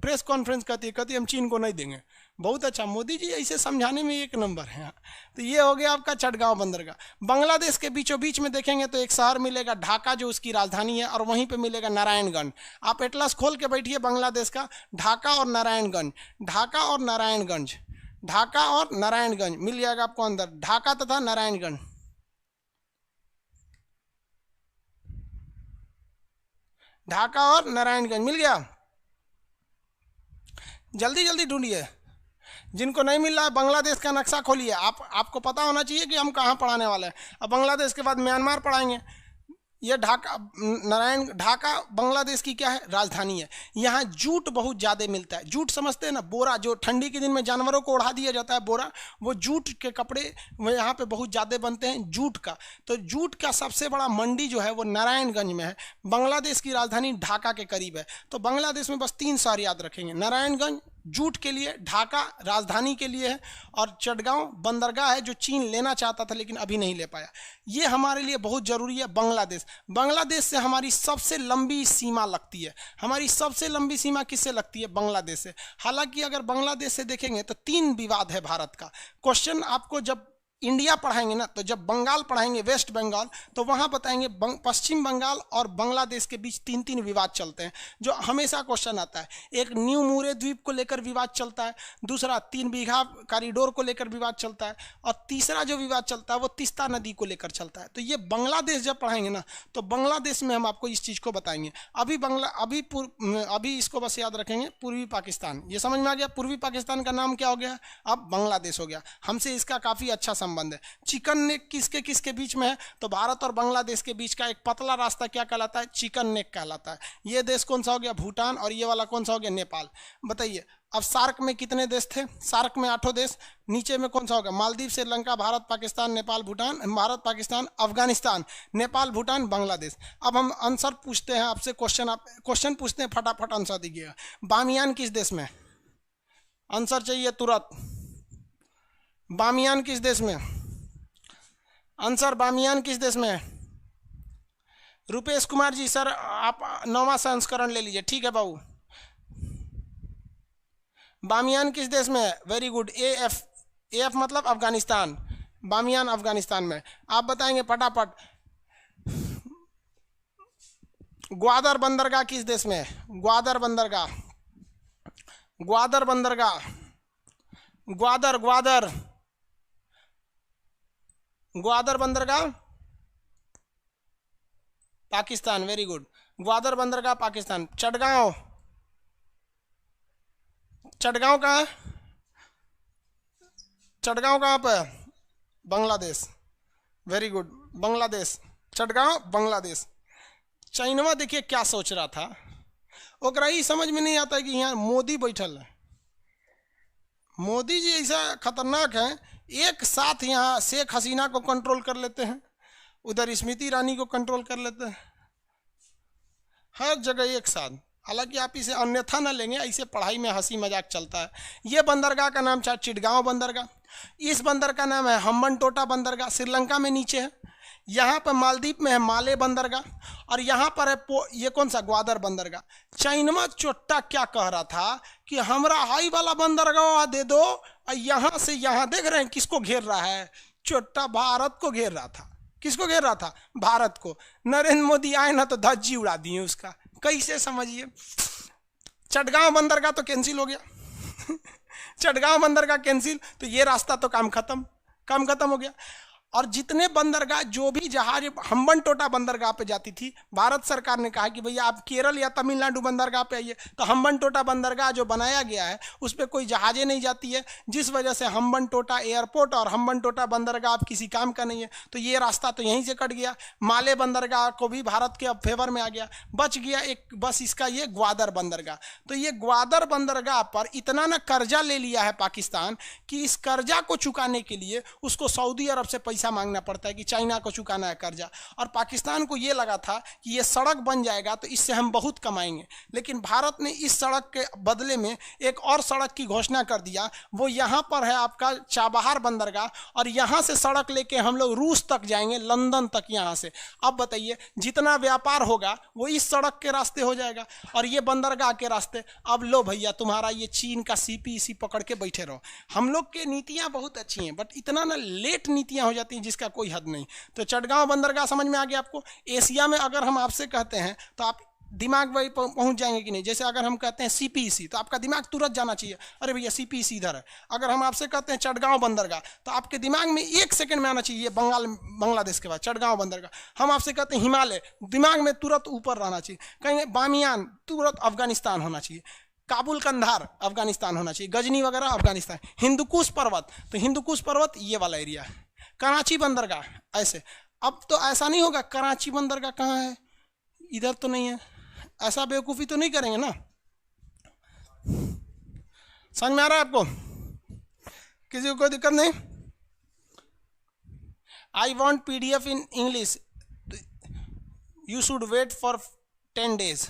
प्रेस कॉन्फ्रेंस कहती है हम चीन को नहीं देंगे। बहुत अच्छा, मोदी जी ऐसे समझाने में एक नंबर है। तो ये हो गया आपका चटगांव बंदरगाह। बांग्लादेश के बीचों बीच में देखेंगे तो एक शहर मिलेगा ढाका, जो उसकी राजधानी है, और वहीं पे मिलेगा नारायणगंज। आप एटलस खोल के बैठिए बांग्लादेश का, ढाका और नारायणगंज, ढाका और नारायणगंज, ढाका और नारायणगंज मिल जाएगा आपको अंदर, ढाका तथा नारायणगंज। ढाका और नारायणगंज मिल गया। जल्दी जल्दी ढूंढिए, जिनको नहीं मिल रहा है बांग्लादेश का नक्शा खोलिए। आपको पता होना चाहिए कि हम कहाँ पढ़ाने वाले हैं। अब बांग्लादेश के बाद म्यांमार पढ़ाएंगे। ये ढाका, ढाका बांग्लादेश की क्या है? राजधानी है। यहाँ जूट बहुत ज़्यादा मिलता है। जूट समझते हैं ना, बोरा, जो ठंडी के दिन में जानवरों को ओढ़ा दिया जाता है बोरा, वो जूट के कपड़े वो यहाँ पे बहुत ज़्यादा बनते हैं, जूट का। तो जूट का सबसे बड़ा मंडी जो है वो नारायणगंज में है। बांग्लादेश की राजधानी ढाका के करीब है। तो बांग्लादेश में बस 3 शहर याद रखेंगे, नारायणगंज जूट के लिए, ढाका राजधानी के लिए है, और चटगांव बंदरगाह है जो चीन लेना चाहता था लेकिन अभी नहीं ले पाया। ये हमारे लिए बहुत ज़रूरी है। बांग्लादेश से हमारी सबसे लंबी सीमा लगती है। हमारी सबसे लंबी सीमा किससे लगती है? बांग्लादेश से। हालांकि अगर बांग्लादेश से देखेंगे तो 3 विवाद है भारत का। क्वेश्चन आपको जब इंडिया पढ़ाएंगे ना, तो जब बंगाल पढ़ाएंगे, वेस्ट बंगाल, तो वहाँ बताएंगे पश्चिम बंगाल और बांग्लादेश के बीच 3 विवाद चलते हैं, जो हमेशा क्वेश्चन आता है। एक न्यू मुरे द्वीप को लेकर विवाद चलता है, दूसरा 3 बीघा कॉरिडोर को लेकर विवाद चलता है, और तीसरा जो विवाद चलता है वो तीस्ता नदी को लेकर चलता है। तो ये बांग्लादेश जब पढ़ाएंगे ना, तो बांग्लादेश में हम आपको इस चीज़ को बताएंगे। अभी इसको बस याद रखेंगे, पूर्वी पाकिस्तान, ये समझ में आ गया। पूर्वी पाकिस्तान का नाम क्या हो गया? अब बांग्लादेश हो गया। हमसे इसका काफ़ी अच्छा संबंध है। चिकन नेक किसके किसके बीच में है? तो भारत और बांग्लादेश के बीच का एक पतला रास्ता क्या कहलाता है? चिकन नेक कहलाता है। ये देश कौन सा हो गया? भूटान। और ये वाला कौन सा हो गया? नेपाल। बताइए अब सार्क में कितने देश थे? सार्क में 8 देश। नीचे में कौन सा होगा? मालदीव, श्रीलंका, भारत, पाकिस्तान, नेपाल, भूटान, भारत, पाकिस्तान, अफगानिस्तान, नेपाल, भूटान, बांग्लादेश। अब हम आंसर पूछते हैं आपसे, क्वेश्चन पूछते हैं, फटाफट आंसर दीजिएगा। बामियान किस देश में? आंसर चाहिए तुरंत। बामियान किस देश में? आंसर बामियान किस देश में है? रुपेश कुमार जी सर, आप 9वां संस्करण ले लीजिए, ठीक है बाबू। बामियान किस देश में है? वेरी गुड, AF मतलब अफगानिस्तान। बामियान अफगानिस्तान में। आप बताएंगे फटाफट। ग्वादर बंदरगाह किस देश में है? ग्वादर बंदरगाह, ग्वादर बंदरगाह, ग्वादर ग्वादर ग्वादर बंदरगाह पाकिस्तान। वेरी गुड, ग्वादर बंदरगाह पाकिस्तान। चटगांव, चटगांव कहाँ है? चटगांव कहाँ पे है? बांग्लादेश। Very good, Bangladesh. चटगांव बांग्लादेश। चाइनवा देखिए क्या सोच रहा था, ओकरा ही समझ में नहीं आता कि यहाँ मोदी बैठल है। मोदी जी ऐसा खतरनाक है, एक साथ यहाँ शेख हसीना को कंट्रोल कर लेते हैं, उधर स्मृति ईरानी को कंट्रोल कर लेते हैं, हर जगह एक साथ। हालांकि आप इसे अन्यथा न लेंगे, ऐसे पढ़ाई में हंसी मजाक चलता है। ये बंदरगाह का नाम था चिटगांव बंदरगाह। इस बंदर का नाम है हम्बनटोटा बंदरगाह, श्रीलंका में नीचे है। यहाँ पर मालदीव में है माले बंदरगाह, और यहाँ पर है ये कौन सा, ग्वादर बंदरगाह। चाइनवा चोट्टा क्या कह रहा था कि हमरा हाई वाला बंदरगाह दे दो, और यहाँ से यहाँ देख रहे हैं किसको घेर रहा है, चोट्टा भारत को घेर रहा था। किसको घेर रहा था? भारत को। नरेंद्र मोदी आए ना तो धज्जी उड़ा दिए उसका। कैसे समझिए, चटगांव बंदरगाह तो कैंसिल हो गया चटगांव बंदरगाह कैंसिल, तो ये रास्ता तो काम खत्म हो गया। और जितने बंदरगाह, जो भी जहाज हम्बनटोटा बंदरगाह पे जाती थी, भारत सरकार ने कहा कि भैया आप केरल या तमिलनाडु बंदरगाह पे आइए। तो हम्बनटोटा बंदरगाह जो बनाया गया है उस पर कोई जहाजें नहीं जाती है, जिस वजह से हम्बनटोटा एयरपोर्ट और हम्बनटोटा बंदरगाह अब किसी काम का नहीं है। तो ये रास्ता तो यहीं से कट गया। माले बंदरगाह को भी भारत के अब फेवर में आ गया, बच गया एक बस इसका ये ग्वादर बंदरगाह। तो ये ग्वादर बंदरगाह पर इतना ना कर्जा ले लिया है पाकिस्तान कि इस कर्जा को चुकाने के लिए उसको सऊदी अरब से पैसा मांगना पड़ता है कि चाइना को चुकाना है कर्जा। और पाकिस्तान को ये लगा था कि ये सड़क बन जाएगा तो इससे हम बहुत कमाएंगे, लेकिन भारत ने इस सड़क के बदले में एक और सड़क की घोषणा कर दिया। वो यहाँ पर है आपका चाबहार बंदरगाह, और यहाँ से सड़क लेके हम लोग रूस तक जाएंगे, लंदन तक यहाँ से। अब बताइए, जितना व्यापार होगा वो इस सड़क के रास्ते हो जाएगा और ये बंदरगाह के रास्ते। अब लो भैया, तुम्हारा ये चीन का सीपीईसी पकड़ के बैठे रहो। हम लोग की नीतियाँ बहुत अच्छी हैं, बट इतना ना लेट नीतियाँ हो जाती हैं जिसका कोई हद नहीं। तो चटगांव बंदरगाह समझ में आ गया आपको। एशिया में अगर हम आपसे कहते हैं तो आप दिमाग वही पहुंच जाएंगे कि नहीं। जैसे अगर हम कहते हैं सीपीईसी तो आपका दिमाग तुरंत जाना चाहिए, अरे भैया सीपीईसी इधर है। अगर हम आपसे कहते हैं चटगांव बंदरगाह तो आपके दिमाग में 1 सेकंड में आना चाहिए बांग्लादेश के बाद चटगांव बंदरगाह। हम आपसे कहते हैं हिमालय, दिमाग में तुरंत ऊपर रहना चाहिए। कहेंगे बामियान, तुरंत अफगानिस्तान होना चाहिए। काबुल कंधार अफगानिस्तान होना चाहिए। गजनी वगैरह अफगानिस्तान। हिंदुकुश पर्वत, तो हिंदुकुश पर्वत ये वाला एरिया है। कराची बंदरगाह ऐसे। अब तो ऐसा नहीं होगा कराची बंदरगाह कहाँ है, इधर तो नहीं है, ऐसा बेवकूफ़ी तो नहीं करेंगे ना। समझ में आ रहा है आपको? किसी को कोई दिक्कत नहीं? I want PDF in English, you should wait for 10 days।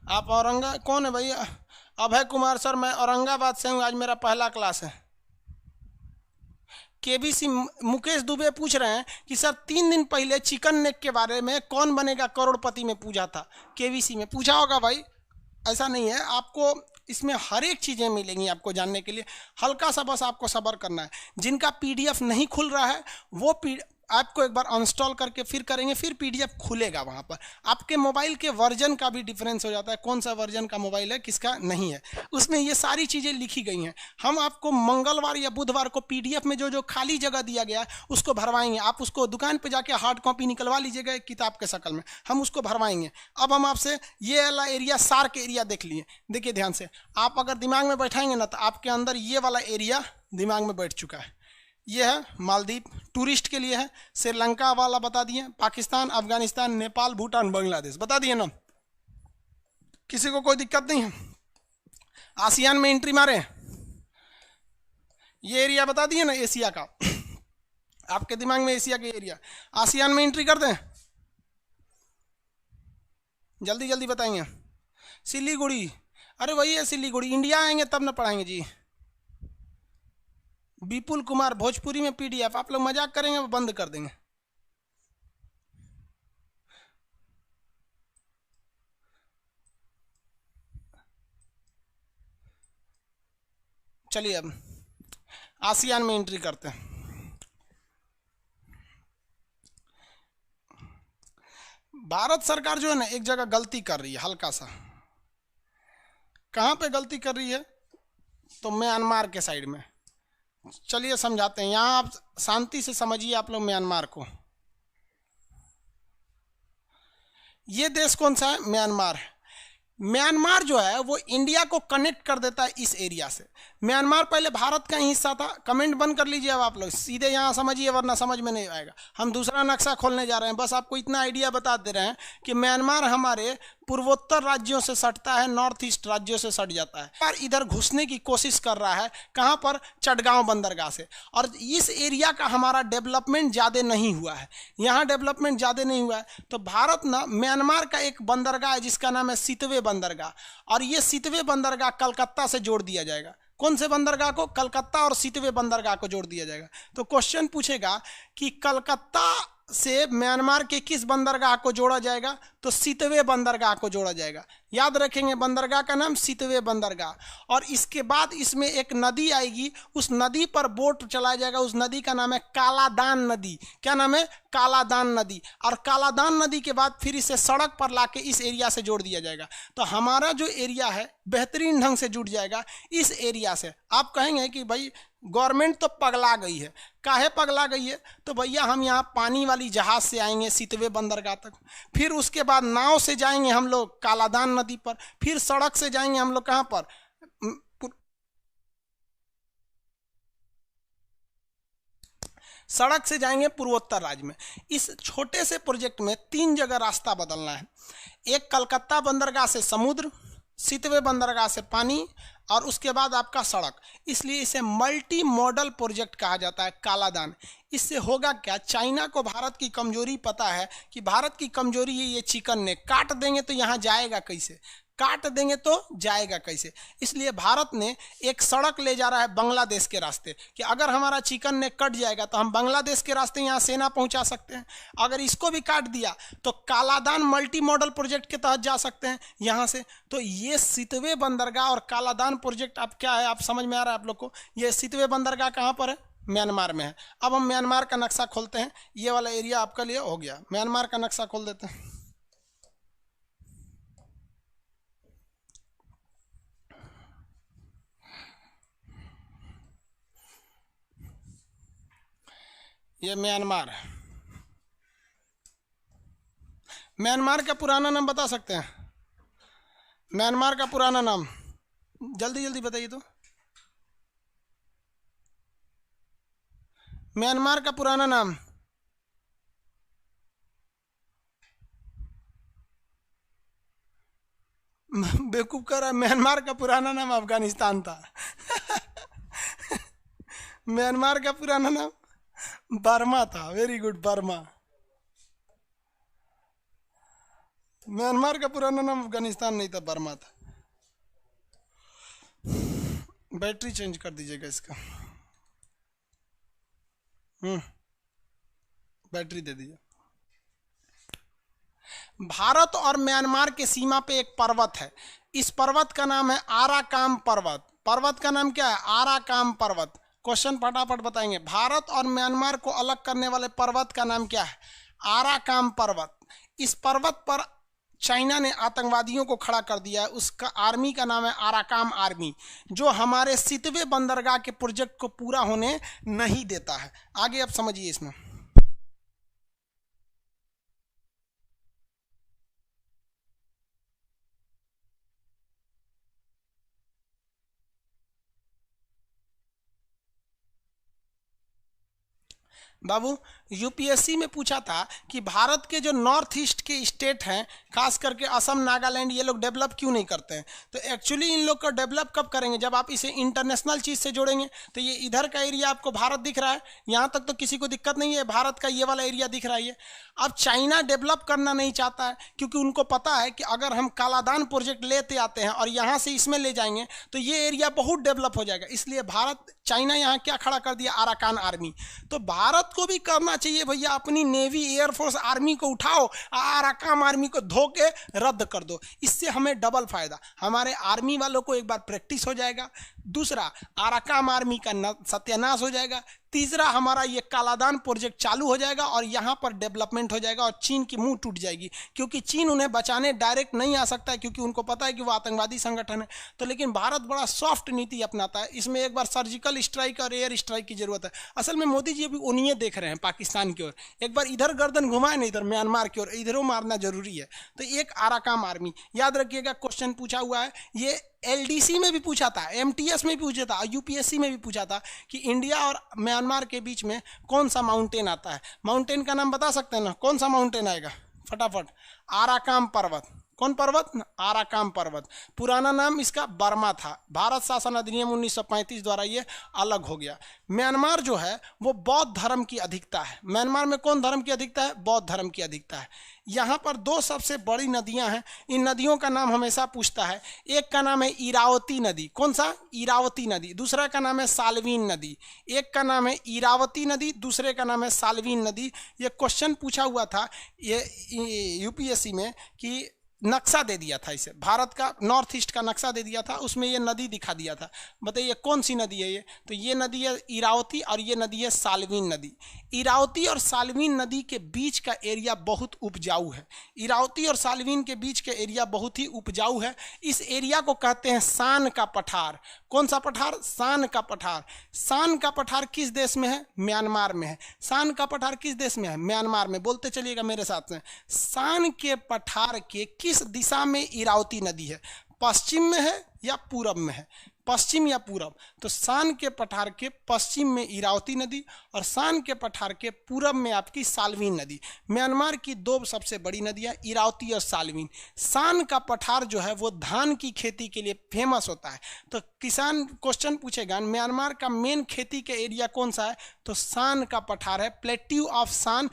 आप कौन है भैया? अभय कुमार सर, मैं औरंगाबाद से हूँ, आज मेरा पहला क्लास है। केबीसी मुकेश दुबे पूछ रहे हैं कि सर 3 दिन पहले चिकन नेक के बारे में कौन बनेगा करोड़पति में पूछा था। केबीसी में पूछा होगा भाई, ऐसा नहीं है। आपको इसमें हर एक चीज़ें मिलेंगी आपको जानने के लिए, हल्का सा बस आपको सब्र करना है। जिनका PDF नहीं खुल रहा है वो आपको एक बार अनस्टॉल करके फिर करेंगे, फिर PDF खुलेगा। वहाँ पर आपके मोबाइल के वर्जन का भी डिफरेंस हो जाता है, कौन सा वर्जन का मोबाइल है किसका नहीं है, उसमें ये सारी चीज़ें लिखी गई हैं। हम आपको मंगलवार या बुधवार को PDF में जो जो खाली जगह दिया गया उसको भरवाएंगे। आप उसको दुकान पर जाके हार्ड कॉपी निकलवा लीजिएगा एक किताब के शक्ल में, हम उसको भरवाएंगे। अब हम आपसे ये वाला एरिया, सार्क एरिया देख लिए, देखिए ध्यान से। आप अगर दिमाग में बैठाएंगे ना तो आपके अंदर ये वाला एरिया दिमाग में बैठ चुका है। ये है मालदीव, टूरिस्ट के लिए है। श्रीलंका वाला बता दिए, पाकिस्तान, अफगानिस्तान, नेपाल, भूटान, बांग्लादेश बता दिए ना। किसी को कोई दिक्कत नहीं है? आसियान में एंट्री मारे, ये एरिया बता दिए ना एशिया का। आपके दिमाग में एशिया के एरिया, आसियान में एंट्री कर दें, जल्दी जल्दी बताएंगे। सिलीगुड़ी, अरे वही है सिलीगुड़ी, इंडिया आएंगे तब ना पढ़ाएंगे जी। विपुल कुमार, भोजपुरी में PDF, आप लोग मजाक करेंगे वो बंद कर देंगे। चलिए अब आसियान में एंट्री करते हैं। भारत सरकार जो है ना एक जगह गलती कर रही है हल्का सा। कहाँ पे गलती कर रही है? तो म्यांमार के साइड में। चलिए समझाते हैं। यहाँ आप शांति से समझिए आप लोग म्यांमार को। ये देश कौन सा है? म्यांमार है। म्यांमार जो है वो इंडिया को कनेक्ट कर देता है इस एरिया से। म्यांमार पहले भारत का ही हिस्सा था। कमेंट बंद कर लीजिए अब आप लोग, सीधे यहाँ समझिए वरना समझ में नहीं आएगा। हम दूसरा नक्शा खोलने जा रहे हैं, बस आपको इतना आइडिया बता दे रहे हैं कि म्यांमार हमारे पूर्वोत्तर राज्यों से सटता है, नॉर्थ ईस्ट राज्यों से सट जाता है और इधर घुसने की कोशिश कर रहा है। कहाँ पर? चटगांव बंदरगाह से। और इस एरिया का हमारा डेवलपमेंट ज़्यादा नहीं हुआ है, यहाँ डेवलपमेंट ज़्यादा नहीं हुआ है। तो भारत ना म्यांमार का एक बंदरगाह है जिसका नाम है सितवे बंदरगाह, और ये सितवे बंदरगाह कलकत्ता से जोड़ दिया जाएगा। कौन से बंदरगाह को? कलकत्ता और सितवे बंदरगाह को जोड़ दिया जाएगा। तो क्वेश्चन पूछेगा कि कलकत्ता से म्यांमार के किस बंदरगाह को जोड़ा जाएगा? तो सितवे बंदरगाह को जोड़ा जाएगा। याद रखेंगे बंदरगाह का नाम सितवे बंदरगाह। और इसके बाद इसमें एक नदी आएगी, उस नदी पर बोट चलाया जाएगा। उस नदी का नाम है कालादान नदी। क्या नाम है? कालादान नदी। और कालादान नदी के बाद फिर इसे सड़क पर लाके इस एरिया से जोड़ दिया जाएगा। तो हमारा जो एरिया है बेहतरीन ढंग से जुड़ जाएगा इस एरिया से। आप कहेंगे कि भाई गवर्नमेंट तो पगला गई है। काहे पगला गई है? तो भैया हम यहाँ पानी वाली जहाज से आएंगे सितवे बंदरगाह तक, फिर उसके बाद नाव से जाएंगे हम लोग कालादान नदी पर, फिर सड़क से जाएंगे हम लोग कहाँ पर? सड़क से जाएंगे पूर्वोत्तर राज्य में। इस छोटे से प्रोजेक्ट में 3 जगह रास्ता बदलना है। एक कलकत्ता बंदरगाह से समुद्र, सितवे बंदरगाह से पानी, और उसके बाद आपका सड़क। इसलिए इसे मल्टी मॉडल प्रोजेक्ट कहा जाता है कालादान। इससे होगा क्या? चाइना को भारत की कमजोरी पता है कि भारत की कमजोरी है ये चिकन ने, काट देंगे तो यहाँ जाएगा कैसे, काट देंगे तो जाएगा कैसे। इसलिए भारत ने एक सड़क ले जा रहा है बांग्लादेश के रास्ते कि अगर हमारा चिकन ने कट जाएगा तो हम बांग्लादेश के रास्ते यहाँ सेना पहुँचा सकते हैं। अगर इसको भी काट दिया तो कालादान मल्टी मॉडल प्रोजेक्ट के तहत जा सकते हैं यहाँ से। तो ये सितवे बंदरगाह और कालादान प्रोजेक्ट अब क्या है, आप समझ में आ रहा है आप लोग को? ये सितवे बंदरगाह कहाँ पर है? म्यांमार में है। अब हम म्यांमार का नक्शा खोलते हैं। ये वाला एरिया आपका लिए हो गया। म्यांमार का नक्शा खोल देते हैं। ये म्यांमार है। म्यांमार का पुराना नाम बता सकते हैं? म्यांमार का पुराना नाम जल्दी जल्दी बताइए तो। म्यांमार का पुराना नाम? बेवकूफ कर रहा है। म्यांमार का पुराना नाम अफगानिस्तान था। म्यांमार का पुराना नाम बर्मा था। Very good, Burma. म्यांमार का पुराना नाम अफगानिस्तान नहीं था, बर्मा था। बैटरी चेंज कर दीजिएगा इसका। बैटरी दे दीजिए। भारत और म्यांमार के सीमा पे एक पर्वत है। इस पर्वत का नाम है आराकाम पर्वत। पर्वत का नाम क्या है? आराकाम पर्वत। क्वेश्चन फटाफट बताएंगे। भारत और म्यांमार को अलग करने वाले पर्वत का नाम क्या है? आराकाम पर्वत। इस पर्वत पर चाइना ने आतंकवादियों को खड़ा कर दिया है। उसका आर्मी का नाम है आराकाम आर्मी, जो हमारे सितवे बंदरगाह के प्रोजेक्ट को पूरा होने नहीं देता है। आगे आप समझिए इसमें। बाबू यूपीएससी में पूछा था कि भारत के जो नॉर्थ ईस्ट के स्टेट हैं, खास करके असम, नागालैंड, ये लोग डेवलप क्यों नहीं करते हैं? तो एक्चुअली इन लोग को डेवलप कब करेंगे? जब आप इसे इंटरनेशनल चीज़ से जोड़ेंगे। तो ये इधर का एरिया आपको भारत दिख रहा है, यहाँ तक तो किसी को दिक्कत नहीं है। भारत का ये वाला एरिया दिख रहा है। अब चाइना डेवलप करना नहीं चाहता है क्योंकि उनको पता है कि अगर हम कालादान प्रोजेक्ट लेते आते हैं और यहाँ से इसमें ले जाएंगे तो ये एरिया बहुत डेवलप हो जाएगा। इसलिए चाइना यहाँ क्या खड़ा कर दिया? Arakan army. तो भारत को भी करना चाहिए भैया, अपनी नेवी, एयरफोर्स, आर्मी को उठाओ, आराकान आर्मी को धो के रद्द कर दो। इससे हमें डबल फायदा, हमारे आर्मी वालों को एक बार प्रैक्टिस हो जाएगा, दूसरा आराकान आर्मी का सत्यानाश हो जाएगा, तीसरा हमारा ये कालादान प्रोजेक्ट चालू हो जाएगा और यहाँ पर डेवलपमेंट हो जाएगा और चीन की मुंह टूट जाएगी, क्योंकि चीन उन्हें बचाने डायरेक्ट नहीं आ सकता है, क्योंकि उनको पता है कि वो आतंकवादी संगठन है। तो लेकिन भारत बड़ा सॉफ्ट नीति अपनाता है, इसमें एक बार सर्जिकल स्ट्राइक और एयर स्ट्राइक की जरूरत है। असल में मोदी जी अभी उन्हीं देख रहे हैं पाकिस्तान की ओर, एक बार इधर गर्दन घुमाए ना इधर म्यांमार की ओर, इधरों मारना जरूरी है। तो एक आराकाम आर्मी याद रखिएगा, क्वेश्चन पूछा हुआ है, ये एलडीसी में भी पूछा था, एमटीएस में भी पूछा था, यूपीएससी में भी पूछा था कि इंडिया और म्यांमार के बीच में कौन सा माउंटेन आता है। माउंटेन का नाम बता सकते हैं ना, कौन सा माउंटेन आएगा फटाफट? आराकाम पर्वत। कौन पर्वत? आराकाम पर्वत। पुराना नाम इसका बर्मा था, भारत शासन अधिनियम 1935 द्वारा ये अलग हो गया। म्यांमार जो है वो बौद्ध धर्म की अधिकता है। म्यांमार में कौन धर्म की अधिकता है? बौद्ध धर्म की अधिकता है। यहाँ पर दो सबसे बड़ी नदियां हैं, इन नदियों का नाम हमेशा पूछता है। एक का नाम है इरावती नदी। कौन सा? इरावती नदी। दूसरा का नाम है साल्वीन नदी। एक का नाम है इरावती नदी, दूसरे का नाम है साल्वीन नदी। ये क्वेश्चन पूछा हुआ था ये यूपीएससी में कि नक्शा दे दिया था इसे, भारत का नॉर्थ ईस्ट का नक्शा दे दिया था, उसमें ये नदी दिखा दिया था। बताइए कौन सी नदी है ये? तो ये नदी है इरावती और ये नदी है साल्वीन नदी। इरावती और साल्वीन नदी के बीच का एरिया बहुत उपजाऊ है। इरावती और साल्वीन के बीच का एरिया बहुत ही उपजाऊ है। इस एरिया को कहते हैं सान का पठार। कौन सा पठार? सान का पठार। सान का पठार किस देश में है? म्यांमार में है। सान का पठार किस देश में है? म्यांमार में। बोलते चलिएगा मेरे साथ में। सान के पठार के किस दिशा में इरावती नदी है? पश्चिम में है या पूरब में है? पश्चिम या पूरब? तो सान के पठार के पश्चिम में इरावती नदी और सान के पठार के पूरब में आपकी साल्वीन नदी। म्यांमार की दो सबसे बड़ी नदियां इरावती और साल्वीन। सान का पठार जो है वो धान की खेती के लिए फेमस होता है। तो किसान क्वेश्चन पूछेगा म्यांमार का मेन खेती के एरिया कौन सा है? तो सान का पठार है। प्लेट्यू ऑफ सान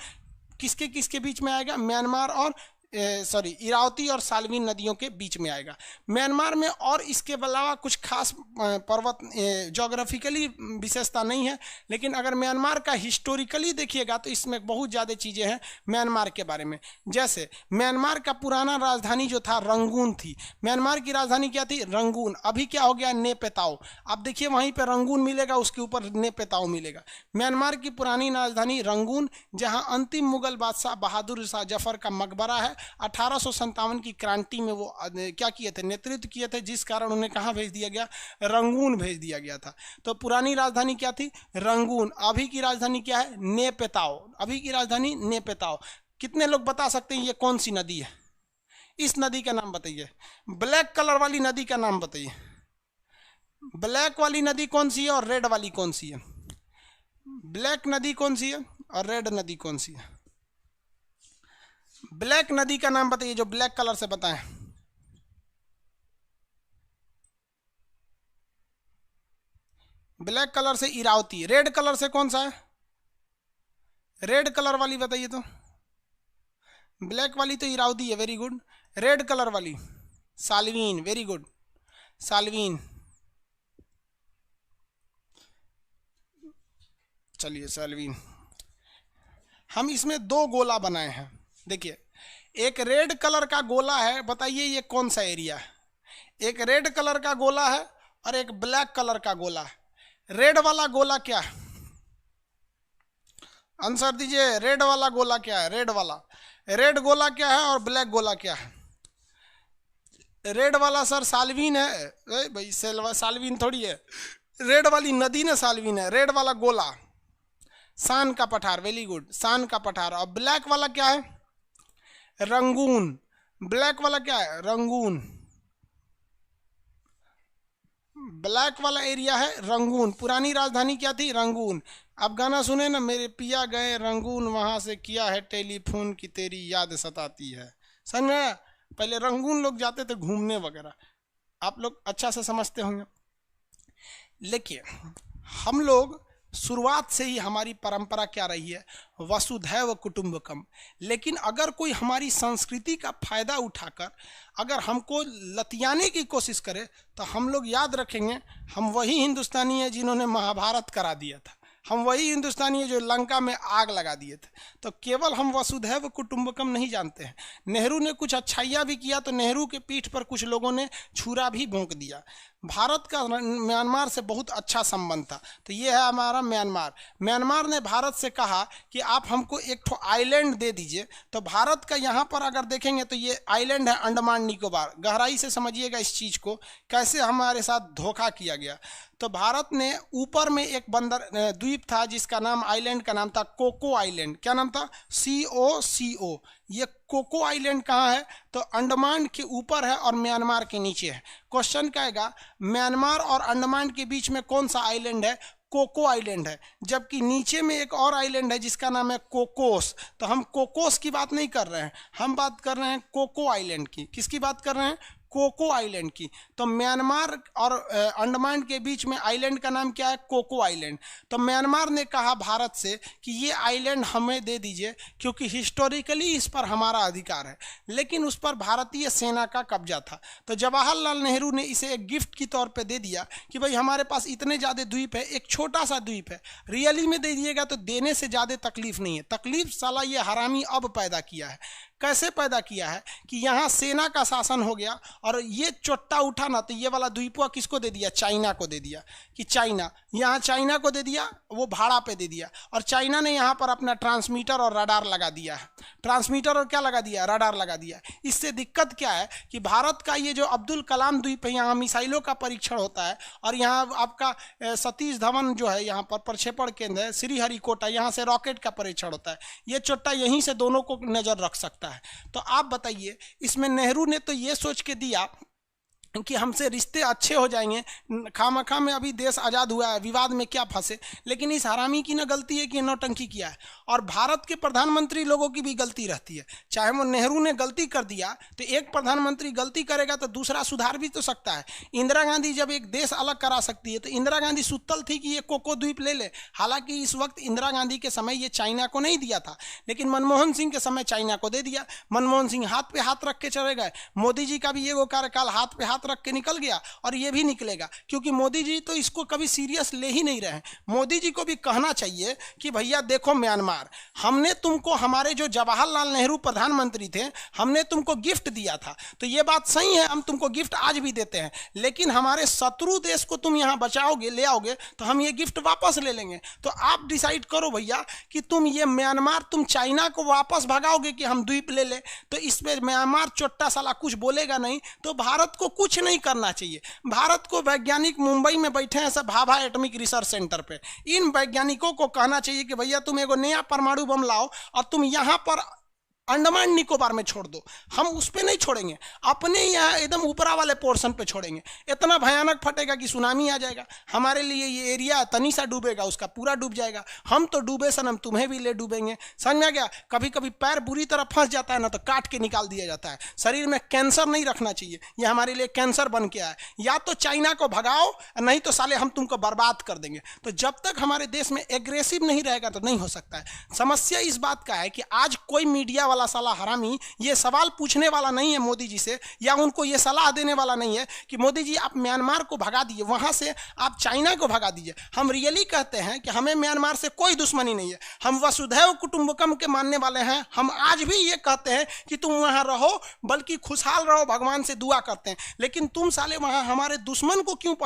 किसके किसके बीच में आएगा? म्यांमार और इरावती और साल्वीन नदियों के बीच में आएगा। म्यांमार में और इसके अलावा कुछ खास पर्वत ज्योग्राफिकली विशेषता नहीं है, लेकिन अगर म्यांमार का हिस्टोरिकली देखिएगा तो इसमें बहुत ज़्यादा चीज़ें हैं म्यांमार के बारे में। जैसे म्यांमार का पुराना राजधानी जो था रंगून थी। म्यांमार की राजधानी क्या थी? रंगून। अभी क्या हो गया? नेपेताओ। आप देखिए वहीं पर रंगून मिलेगा, उसके ऊपर नेपेताओ मिलेगा। म्यांमार की पुरानी राजधानी रंगून, जहाँ अंतिम मुगल बादशाह बहादुर शाह जफर का मकबरा है। 1857 की क्रांति में वो क्या किए थे? नेतृत्व किए थे, जिस कारण उन्हें कहाँ भेज दिया गया? रंगून भेज दिया गया था। तो पुरानी राजधानी क्या थी? रंगून। अभी की राजधानी क्या है? नेपेताओ। अभी की राजधानी नेपेताओ। कितने लोग बता सकते हैं ये कौन सी नदी है? इस नदी का नाम बताइए। ब्लैक कलर वाली नदी का नाम बताइए। ब्लैक वाली नदी कौन सी है और रेड वाली कौन सी है? ब्लैक नदी कौन सी है और रेड नदी कौन सी है? ब्लैक नदी का नाम बताइए, जो ब्लैक कलर से बताएं। ब्लैक कलर से इरावती। रेड कलर से कौन सा है? रेड कलर वाली बताइए तो। ब्लैक वाली तो इरावती है, वेरी गुड। रेड कलर वाली साल्वीन, वेरी गुड, साल्वीन। चलिए साल्वीन। हम इसमें दो गोला बनाए हैं। देखिए एक रेड कलर का गोला है, बताइए ये कौन सा एरिया है? एक रेड कलर का गोला है और एक ब्लैक कलर का गोला है। रेड वाला गोला क्या है? आंसर दीजिए। रेड वाला गोला क्या है? रेड वाला, रेड गोला क्या है और ब्लैक गोला क्या है? रेड वाला सर साल्वीन है। भाई साल्वीन थोड़ी है, रेड वाली नदी ना साल्वीन है। रेड वाला गोला सान का पठार, वेरी गुड, सान का पठार। और ब्लैक वाला क्या है? रंगून। ब्लैक वाला क्या है? रंगून। ब्लैक वाला एरिया है रंगून। पुरानी राजधानी क्या थी? रंगून। आप गाना सुने ना, मेरे पिया गए रंगून, वहां से किया है टेलीफोन की तेरी याद सताती है। समझ में? पहले रंगून लोग जाते थे घूमने वगैरह, आप लोग अच्छा से समझते होंगे। लेकिन हम लोग शुरुआत से ही हमारी परंपरा क्या रही है? वसुधैव कुटुंबकम। लेकिन अगर कोई हमारी संस्कृति का फायदा उठाकर अगर हमको लतियाने की कोशिश करे तो हम लोग याद रखेंगे हम वही हिंदुस्तानी हैं जिन्होंने महाभारत करा दिया था। हम वही हिंदुस्तानी है जो लंका में आग लगा दिए थे। तो केवल हम वसुधैव कुटुंबकम नहीं जानते हैं। नेहरू ने कुछ अच्छाइयाँ भी किया तो नेहरू के पीठ पर कुछ लोगों ने छुरा भी भोंक दिया। भारत का म्यांमार से बहुत अच्छा संबंध था। तो ये है हमारा म्यांमार। म्यांमार ने भारत से कहा कि आप हमको एक ठो आइलैंड दे दीजिए। तो भारत का यहाँ पर अगर देखेंगे तो ये आइलैंड है अंडमान निकोबार। गहराई से समझिएगा इस चीज़ को, कैसे हमारे साथ धोखा किया गया। तो भारत ने ऊपर में एक बंदर द्वीप था जिसका नाम, आइलैंड का नाम था कोको आइलैंड। क्या नाम था? COCO। ये कोको आइलैंड कहाँ है? तो अंडमान के ऊपर है और म्यांमार के नीचे है। क्वेश्चन क्या आएगा, म्यांमार और अंडमान के बीच में कौन सा आइलैंड है? कोको आइलैंड है। जबकि नीचे में एक और आइलैंड है जिसका नाम है कोकोस। तो हम कोकोस की बात नहीं कर रहे हैं, हम बात कर रहे हैं कोको आइलैंड की। किसकी बात कर रहे हैं? कोको आइलैंड की। तो म्यांमार और अंडमान के बीच में आइलैंड का नाम क्या है? Cocoa island. तो म्यांमार ने कहा भारत से कि ये आइलैंड हमें दे दीजिए क्योंकि हिस्टोरिकली इस पर हमारा अधिकार है, लेकिन उस पर भारतीय सेना का कब्जा था। तो जवाहरलाल नेहरू ने इसे एक गिफ्ट की तौर पे दे दिया कि भाई हमारे पास इतने ज़्यादा द्वीप है, एक छोटा सा द्वीप है, रियली में दे दिएगा तो देने से ज़्यादा तकलीफ नहीं है। तकलीफ साला ये हरामी अब पैदा किया है। कैसे पैदा किया है कि यहाँ सेना का शासन हो गया और ये चोट्टा उठा ना, तो ये वाला द्वीपवा किसको दे दिया? चाइना को दे दिया। कि चाइना, यहाँ चाइना को दे दिया, वो भाड़ा पे दे दिया। और चाइना ने यहाँ पर अपना ट्रांसमीटर और रडार लगा दिया है। ट्रांसमीटर और क्या लगा दिया? रडार लगा दिया। इससे दिक्कत क्या है कि भारत का ये जो अब्दुल कलाम द्वीप है, यहाँ मिसाइलों का परीक्षण होता है और यहाँ आपका सतीश धवन जो है यहाँ पर प्रक्षेपण केंद्र है, श्रीहरिकोटा, यहाँ से रॉकेट का परीक्षण होता है। ये चोट्टा यहीं से दोनों को नज़र रख सकता है। तो आप बताइए, इसमें नेहरू ने तो ये सोच के दिया कि हमसे रिश्ते अच्छे हो जाएंगे, खामखा में अभी देश आज़ाद हुआ है, विवाद में क्या फंसे। लेकिन इस हरामी की ना गलती है कि नौटंकी किया है। और भारत के प्रधानमंत्री लोगों की भी गलती रहती है। चाहे वो नेहरू ने गलती कर दिया तो एक प्रधानमंत्री गलती करेगा तो दूसरा सुधार भी तो सकता है। इंदिरा गांधी जब एक देश अलग करा सकती है तो इंदिरा गांधी सुतल थी कि ये कोको द्वीप ले ले। हालांकि इस वक्त इंदिरा गांधी के समय ये चाइना को नहीं दिया था, लेकिन मनमोहन सिंह के समय चाइना को दे दिया। मनमोहन सिंह हाथ पे हाथ रख के चले गए। मोदी जी का भी ये वो कार्यकाल हाथ पे हाथ रख के निकल गया और ये भी निकलेगा, क्योंकि मोदी जी तो इसको कभी सीरियस ले ही नहीं रहे। मोदी जी को भी कहना चाहिए कि भैया देखो म्यांमार, हमने तुमको, हमारे जो जवाहरलाल नेहरू प्रधानमंत्री थे, हमने तुमको गिफ्ट दिया था। तो ये बात सही है, हम तुमको गिफ्ट आज भी देते हैं, लेकिन हमारे शत्रु देश को तुम यहां बचाओगे, ले आओगे तो हम ये गिफ्ट वापस ले लेंगे। तो आप डिसाइड करो भैया कि तुम ये म्यांमार, तुम चाइना को वापस भगाओगे कि हम द्वीप ले ले। तो इसमें म्यांमार चोट्टा साला कुछ बोलेगा नहीं, तो भारत को कुछ नहीं करना चाहिए। भारत को वैज्ञानिक मुंबई में बैठे हैं सब भाभा एटॉमिक रिसर्च सेंटर पे, इन वैज्ञानिकों को कहना चाहिए कि भैया तुम एगो नया परमाणु बम लाओ और तुम यहां पर अंडमान निकोबार में छोड़ दो। हम उस पर नहीं छोड़ेंगे, अपने यहाँ एकदम ऊपरा वाले पोर्शन पे छोड़ेंगे। इतना भयानक फटेगा कि सुनामी आ जाएगा। हमारे लिए ये एरिया तनी सा डूबेगा, उसका पूरा डूब जाएगा। हम तो डूबे सनम, तुम्हें भी ले डूबेंगे। समझ में आ गया? कभी कभी पैर बुरी तरह फंस जाता है ना, तो काट के निकाल दिया जाता है। शरीर में कैंसर नहीं रखना चाहिए, ये हमारे लिए कैंसर बन के आया। या तो चाइना को भगाओ, नहीं तो साले हम तुमको बर्बाद कर देंगे। तो जब तक हमारे देश में एग्रेसिव नहीं रहेगा तो नहीं हो सकता है। समस्या इस बात का है कि आज कोई मीडिया वाला साला हरामी ये सवाल पूछने वाला नहीं है मोदी जी से, या उनको ये सलाह देने वाला नहीं है कि मोदी जी आप म्यांमार को भगा दीजिए, वहां से आप चाइना को भगा दीजिए। हम रियली कहते हैं कि हमें म्यांमार से कोई दुश्मनी नहीं है, हम वसुधैव कुटुंबकम के मानने वाले हैं। हम आज भी ये कहते हैं कि तुम वहां रहो, बल्कि खुशहाल रहो, भगवान से दुआ करते हैं। लेकिन तुम साले वहां हमारे दुश्मन को क्यों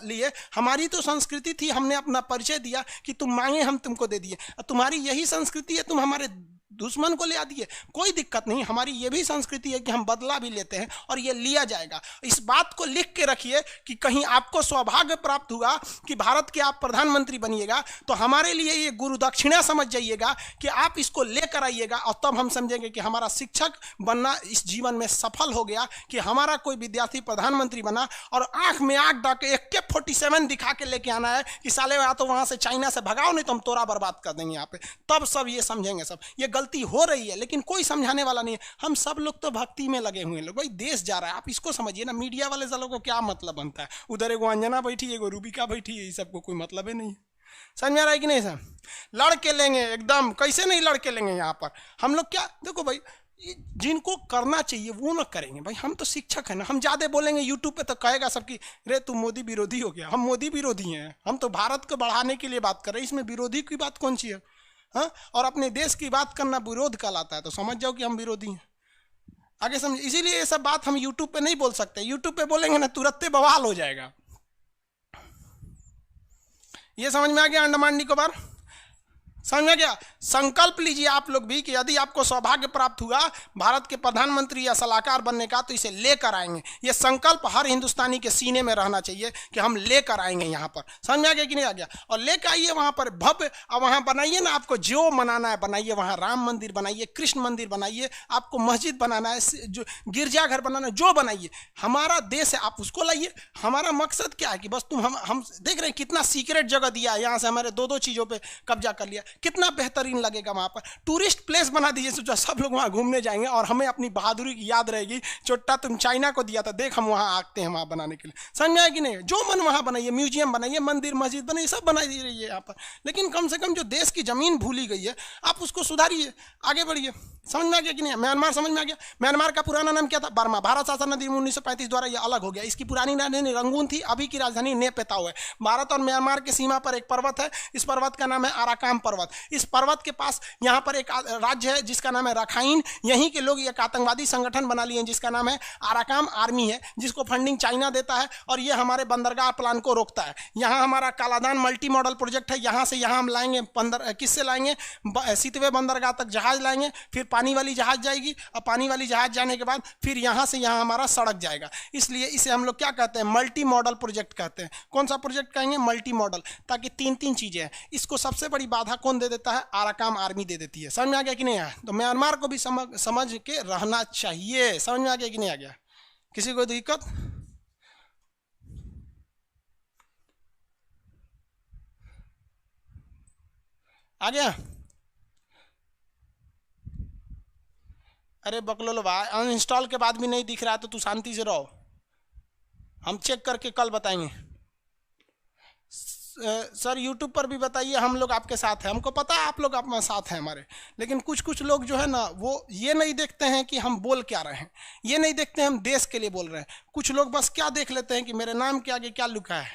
लिए? हमारी तो संस्कृति थी, हमने अपना परिचय दिया कि तुम मांगे हम तुमको दे दिए। तुम्हारी यही संस्कृति है, तुम हमारे दुश्मन को ले आ दिए। कोई दिक्कत नहीं, हमारी ये भी संस्कृति है कि हम बदला भी लेते हैं और ये लिया जाएगा। इस बात को लिख के रखिए कि कहीं आपको सौभाग्य प्राप्त हुआ कि भारत के आप प्रधानमंत्री बनिएगा, तो हमारे लिए ये गुरु दक्षिणा समझ जाइएगा कि आप इसको लेकर आइएगा। और तब हम समझेंगे कि हमारा शिक्षक बनना इस जीवन में सफल हो गया, कि हमारा कोई विद्यार्थी प्रधानमंत्री बना। और आंख में आंख डाल के AK-47 दिखा के लेके आना है कि साले या तो वहां से चाइना से भगाओ, नहीं तो हम तोरा बर्बाद कर देंगे यहाँ पे। तब सब ये समझेंगे। सब ये गलती हो रही है, लेकिन कोई समझाने वाला नहीं है। हम सब लोग तो भक्ति में लगे हुए हैं। लोग भाई देश जा रहा है, आप इसको समझिए ना। मीडिया वाले सालों को क्या मतलब बनता है? उधर एगो अंजना बैठी है, एगो रूबिका बैठी है, ये सबको कोई मतलब ही नहीं है। समझ में आ रहा है कि नहीं? सर लड़के लेंगे एकदम, कैसे नहीं लड़के लेंगे यहाँ पर हम लोग। क्या देखो भाई, जिनको करना चाहिए वो ना करेंगे। भाई हम तो शिक्षक हैं ना, हम ज़्यादा बोलेंगे यूट्यूब पे तो कहेगा सबकी, रे तू मोदी विरोधी हो गया। हम मोदी विरोधी हैं, हम तो भारत को बढ़ाने के लिए बात कर रहे हैं। इसमें विरोधी की बात कौन सी है? हाँ, और अपने देश की बात करना विरोध कहलाता है, तो समझ जाओ कि हम विरोधी हैं। आगे समझ। इसीलिए ये सब बात हम यूट्यूब पे नहीं बोल सकते। यूट्यूब पे बोलेंगे ना तुरंत बवाल हो जाएगा। ये समझ में आ गया? अंडमान निकोबार समझ में गया? संकल्प लीजिए आप लोग भी कि यदि आपको सौभाग्य प्राप्त हुआ भारत के प्रधानमंत्री या सलाहकार बनने का तो इसे लेकर आएंगे। ये संकल्प हर हिंदुस्तानी के सीने में रहना चाहिए कि हम लेकर आएंगे यहाँ पर। समझ में आ गया कि नहीं आ गया? और लेकर आइए वहाँ पर भव्य, और वहाँ बनाइए ना, आपको जो मनाना है बनाइए, वहाँ राम मंदिर बनाइए, कृष्ण मंदिर बनाइए, आपको मस्जिद बनाना है, जो गिरजाघर बनाना है, जो बनाइए, हमारा देश है, आप उसको लाइए। हमारा मकसद क्या है कि बस हम देख रहे हैं कितना सीक्रेट जगह दिया है, यहाँ से हमारे दो चीज़ों पर कब्जा कर लिया, कितना बेहतरीन लगेगा वहां पर। टूरिस्ट प्लेस बना दीजिए, सोचो सब लोग वहां घूमने जाएंगे और हमें अपनी बहादुरी की याद रहेगी, चोट्टा तुम चाइना को दिया था, देख हम वहां आते हैं वहां बनाने के लिए। समझ में आया कि नहीं? जो मन वहां बनाइए, म्यूजियम बनाइए, मंदिर मस्जिद बनाइए, सब बना दीजिए यहाँ पर। लेकिन कम से कम जो देश की जमीन भूली गई है आप उसको सुधारिए, आगे बढ़िए। समझ में आ गया कि नहीं? म्यांमार समझ में आ गया? म्यांमार का पुराना नाम क्या था? बर्मा। भारत शासन अधिनियम 1935 द्वारा यह अलग हो गया। इसकी पुरानी राजधानी रंगून थी, अभी की राजधानी नेपेताओ है। भारत और म्यांमार की सीमा पर एक पर्वत है, इस पर्वत का नाम है आराकाम पर्वत। इस पर्वत के पास यहाँ पर एक राज्य है जिसका नाम है रखाइन। यहीं के लोग एक आतंकवादी संगठन बना लिए जिसका नाम है आराकाम आर्मी है, जिसको फंडिंग चाइना देता है और ये हमारे बंदरगाह प्लान को रोकता है। यहाँ हमारा कालादान मल्टी मॉडल प्रोजेक्ट है, यहाँ से यहाँ हम लाएंगे किससे लाएंगे? सितवे बंदरगाह तक जहाज लाएंगे, फिर पानी वाली जहाज जाएगी और पानी वाली जहाज जाने के बाद फिर यहाँ से यहाँ हमारा सड़क जाएगा। इसलिए इसे हम लोग क्या कहते हैं? मल्टी मॉडल प्रोजेक्ट कहते हैं। कौन सा प्रोजेक्ट कहेंगे? Multi modal. ताकि तीन चीजें हैं। इसको सबसे बड़ी बाधा कौन दे देता है? आराकाम आर्मी दे देती है। समझ में आ गया कि नहीं आया? तो म्यांमार को भी समझ के रहना चाहिए। समझ में आ गया कि नहीं आ गया? किसी को दिक्कत? आ गया? अरे बकलोल भाई, अनइंस्टॉल के बाद भी नहीं दिख रहा है तो तू शांति से रहो, हम चेक करके कल बताएंगे। सर यूट्यूब पर भी बताइए, हम लोग आपके साथ हैं, हमको पता है आप लोग अपने साथ हैं हमारे। लेकिन कुछ लोग जो है ना वो ये नहीं देखते हैं कि हम बोल क्या रहे हैं, ये नहीं देखते हैं हम देश के लिए बोल रहे हैं। कुछ लोग बस क्या देख लेते हैं कि मेरे नाम के आगे क्या लिखा है?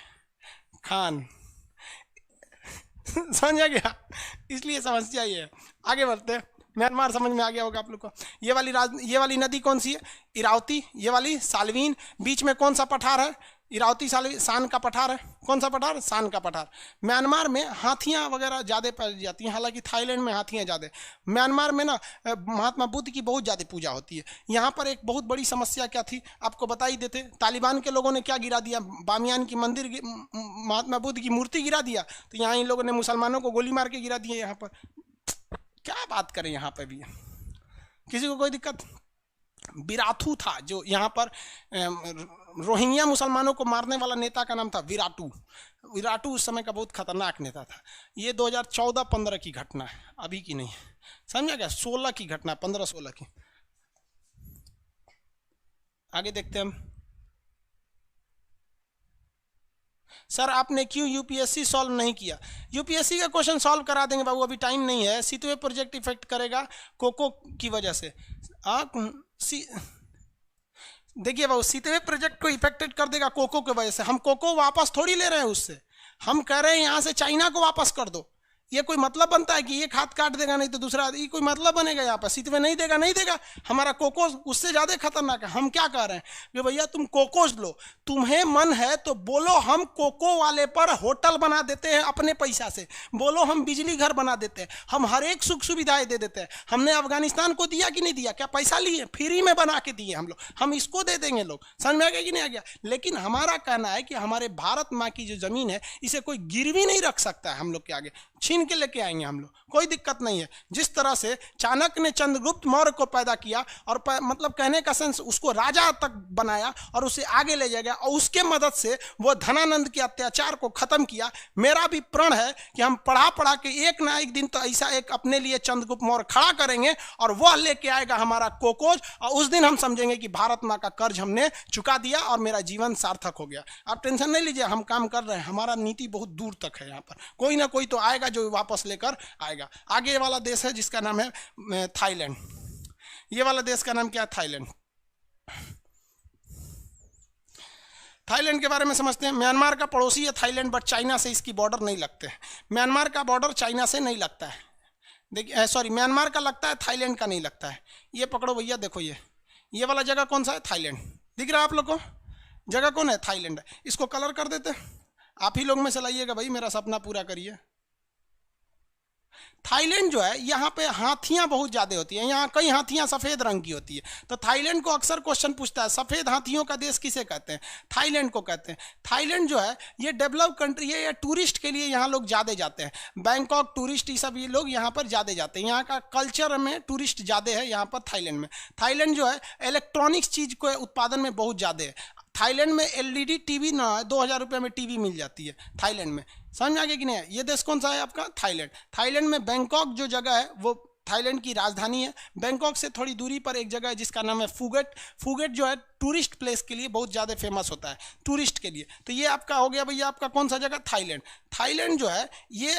खान। समझ आ गया? इसलिए समस्या ये है। आगे बढ़ते हैं। म्यांमार समझ में आ गया होगा आप लोग को। ये वाली नदी कौन सी है? इरावती। ये वाली साल्वीन। बीच में कौन सा पठार है? इरावती साल्वीन, सान का पठार है। कौन सा पठार? सान का पठार। म्यांमार में हाथियां वगैरह ज़्यादा पाई जाती हैं, हालांकि थाईलैंड में हाथियां ज़्यादा। म्यांमार में ना महात्मा बुद्ध की बहुत ज़्यादा पूजा होती है। यहाँ पर एक बहुत बड़ी समस्या क्या थी आपको बता ही देते। तालिबान के लोगों ने क्या गिरा दिया? बामियान की मंदिर, महात्मा बुद्ध की मूर्ति गिरा दिया। तो यहाँ इन लोगों ने मुसलमानों को गोली मार के गिरा दिया। यहाँ पर क्या बात करें, यहाँ पे भी किसी को कोई दिक्कत? विराटू था जो यहाँ पर रोहिंग्या मुसलमानों को मारने वाला नेता का नाम था विराटू। विराटू उस समय का बहुत खतरनाक नेता था। ये 2014-15 की घटना है, अभी की नहीं। समझा क्या? 16 की घटना, 15-16 की। आगे देखते हैं हम। सर आपने क्यों यूपीएससी सॉल्व नहीं किया? यूपीएससी का क्वेश्चन सॉल्व करा देंगे बाबू, अभी टाइम नहीं है। सीतवे प्रोजेक्ट इफेक्ट करेगा कोको की वजह से। देखिए बाबू, सीतवे प्रोजेक्ट को इफेक्टेड कर देगा कोको की वजह से। हम कोको वापस थोड़ी ले रहे हैं उससे, हम कह रहे हैं यहाँ से चाइना को वापस कर दो। ये कोई मतलब बनता है कि एक हाथ काट देगा नहीं तो दूसरा? ये कोई मतलब बनेगा? यहाँ पर सीतवे नहीं देगा, नहीं देगा। हमारा कोकोस उससे ज़्यादा खतरनाक है। हम क्या कह रहे हैं कि भैया तुम कोकोस लो, तुम्हें मन है तो बोलो हम कोको वाले पर होटल बना देते हैं अपने पैसा से, बोलो हम बिजली घर बना देते हैं, हम हर एक सुख सुविधाएं दे देते हैं। हमने अफगानिस्तान को दिया कि नहीं दिया? क्या पैसा लिए? फ्री में बना के दिए हम लोग, हम इसको दे देंगे लोग। समझ में आ गया कि नहीं आ गया? लेकिन हमारा कहना है कि हमारे भारत माँ की जो जमीन है इसे कोई गिरवी नहीं रख सकता है हम लोग के आगे, छीन के लेके आएंगे हम लोग, कोई दिक्कत नहीं है। जिस तरह से चाणक्य ने चंद्रगुप्त मौर्य को पैदा किया और मतलब कहने का सेंस उसको राजा तक बनाया और उसे आगे ले जाएगा और उसके मदद से वो धनानंद के अत्याचार को खत्म किया। मेरा भी प्रण है कि हम पढ़ा के एक ना एक दिन तो ऐसा एक अपने लिए चंद्रगुप्त मौर्य खड़ा करेंगे और वह लेके आएगा हमारा कोकोज, और उस दिन हम समझेंगे कि भारत माँ का कर्ज हमने चुका दिया और मेरा जीवन सार्थक हो गया। आप टेंशन नहीं लीजिए, हम काम कर रहे हैं, हमारा नीति बहुत दूर तक है। यहाँ पर कोई ना कोई तो आएगा जो वापस लेकर आएगा। आगे वाला देश है जिसका नाम है थाईलैंड। ये वाला देश का नाम क्या है? थाईलैंड। थाईलैंड के बारे में समझते हैं। म्यांमार का पड़ोसी है थाईलैंड, बट चाइना से इसकी बॉर्डर नहीं लगते हैं। म्यांमार का बॉर्डर चाइना से नहीं लगता है। देखिए सॉरी, म्यांमार का लगता है, थाईलैंड का नहीं लगता है। ये पकड़ो भैया, देखो ये वाला जगह कौन सा है? थाईलैंड। दिख रहा है आप लोग को? जगह कौन है? थाईलैंड है। इसको कलर कर देते हैं, आप ही लोग में से लाइएगा भाई, मेरा सपना पूरा करिए। थाईलैंड जो है यहाँ पे हाथियां बहुत ज्यादा होती हैं, यहाँ कई हाथियां सफेद रंग की होती है। तो थाईलैंड को अक्सर क्वेश्चन पूछता है सफेद हाथियों का देश किसे कहते हैं? थाईलैंड को कहते हैं। थाईलैंड जो है ये डेवलप कंट्री है, या टूरिस्ट के लिए यहाँ लोग ज्यादा जाते हैं। बैंकॉक टूरिस्ट ये सब ये लोग यहाँ पर ज्यादा जाते हैं, यहाँ का कल्चर में टूरिस्ट ज्यादा है यहाँ पर थाईलैंड में। थाईलैंड जो है इलेक्ट्रॉनिक्स चीज को उत्पादन में बहुत ज्यादा है। थाईलैंड में एलईडी टीवी ना 2000 रुपये में टीवी मिल जाती है थाईलैंड में। समझ आ गया कि नहीं? ये देश कौन सा है आपका? थाईलैंड। थाईलैंड में बैंकॉक जो जगह है वो थाईलैंड की राजधानी है। बैंकॉक से थोड़ी दूरी पर एक जगह है जिसका नाम है फुगेट। फुगेट जो है टूरिस्ट प्लेस के लिए बहुत ज़्यादा फेमस होता है, टूरिस्ट के लिए। तो ये आपका हो गया भैया, आपका कौन सा जगह? थाईलैंड। थाईलैंड जो है ये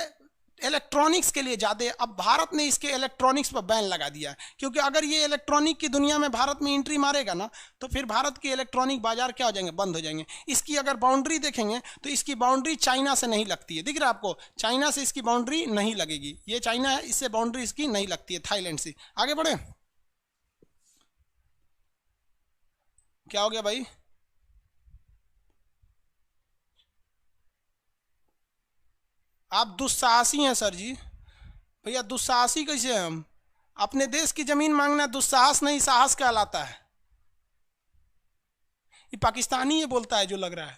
इलेक्ट्रॉनिक्स के लिए ज़्यादा। अब भारत ने इसके इलेक्ट्रॉनिक्स पर बैन लगा दिया है, क्योंकि अगर ये इलेक्ट्रॉनिक की दुनिया में भारत में एंट्री मारेगा ना तो फिर भारत के इलेक्ट्रॉनिक बाजार क्या हो जाएंगे? बंद हो जाएंगे। इसकी अगर बाउंड्री देखेंगे तो इसकी बाउंड्री चाइना से नहीं लगती है, दिख रहा है आपको? चाइना से इसकी बाउंड्री नहीं लगेगी। ये चाइना है, इससे बाउंड्री इसकी नहीं लगती है थाईलैंड से। आगे बढ़े, क्या हो गया भाई? आप दुस्साहसी हैं सर जी। भैया दुस्साहसी कैसे हैं हम? अपने देश की जमीन मांगना दुस्साहस नहीं, साहस कहलाता है। ये पाकिस्तानी ये बोलता है जो लग रहा है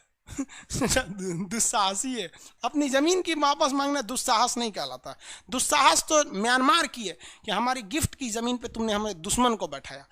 दुस्साहसी है। अपनी जमीन की वापस मांगना दुस्साहस नहीं कहलाता। दुस्साहस तो म्यांमार की है कि हमारी गिफ्ट की जमीन पे तुमने हमारे दुश्मन को बैठाया।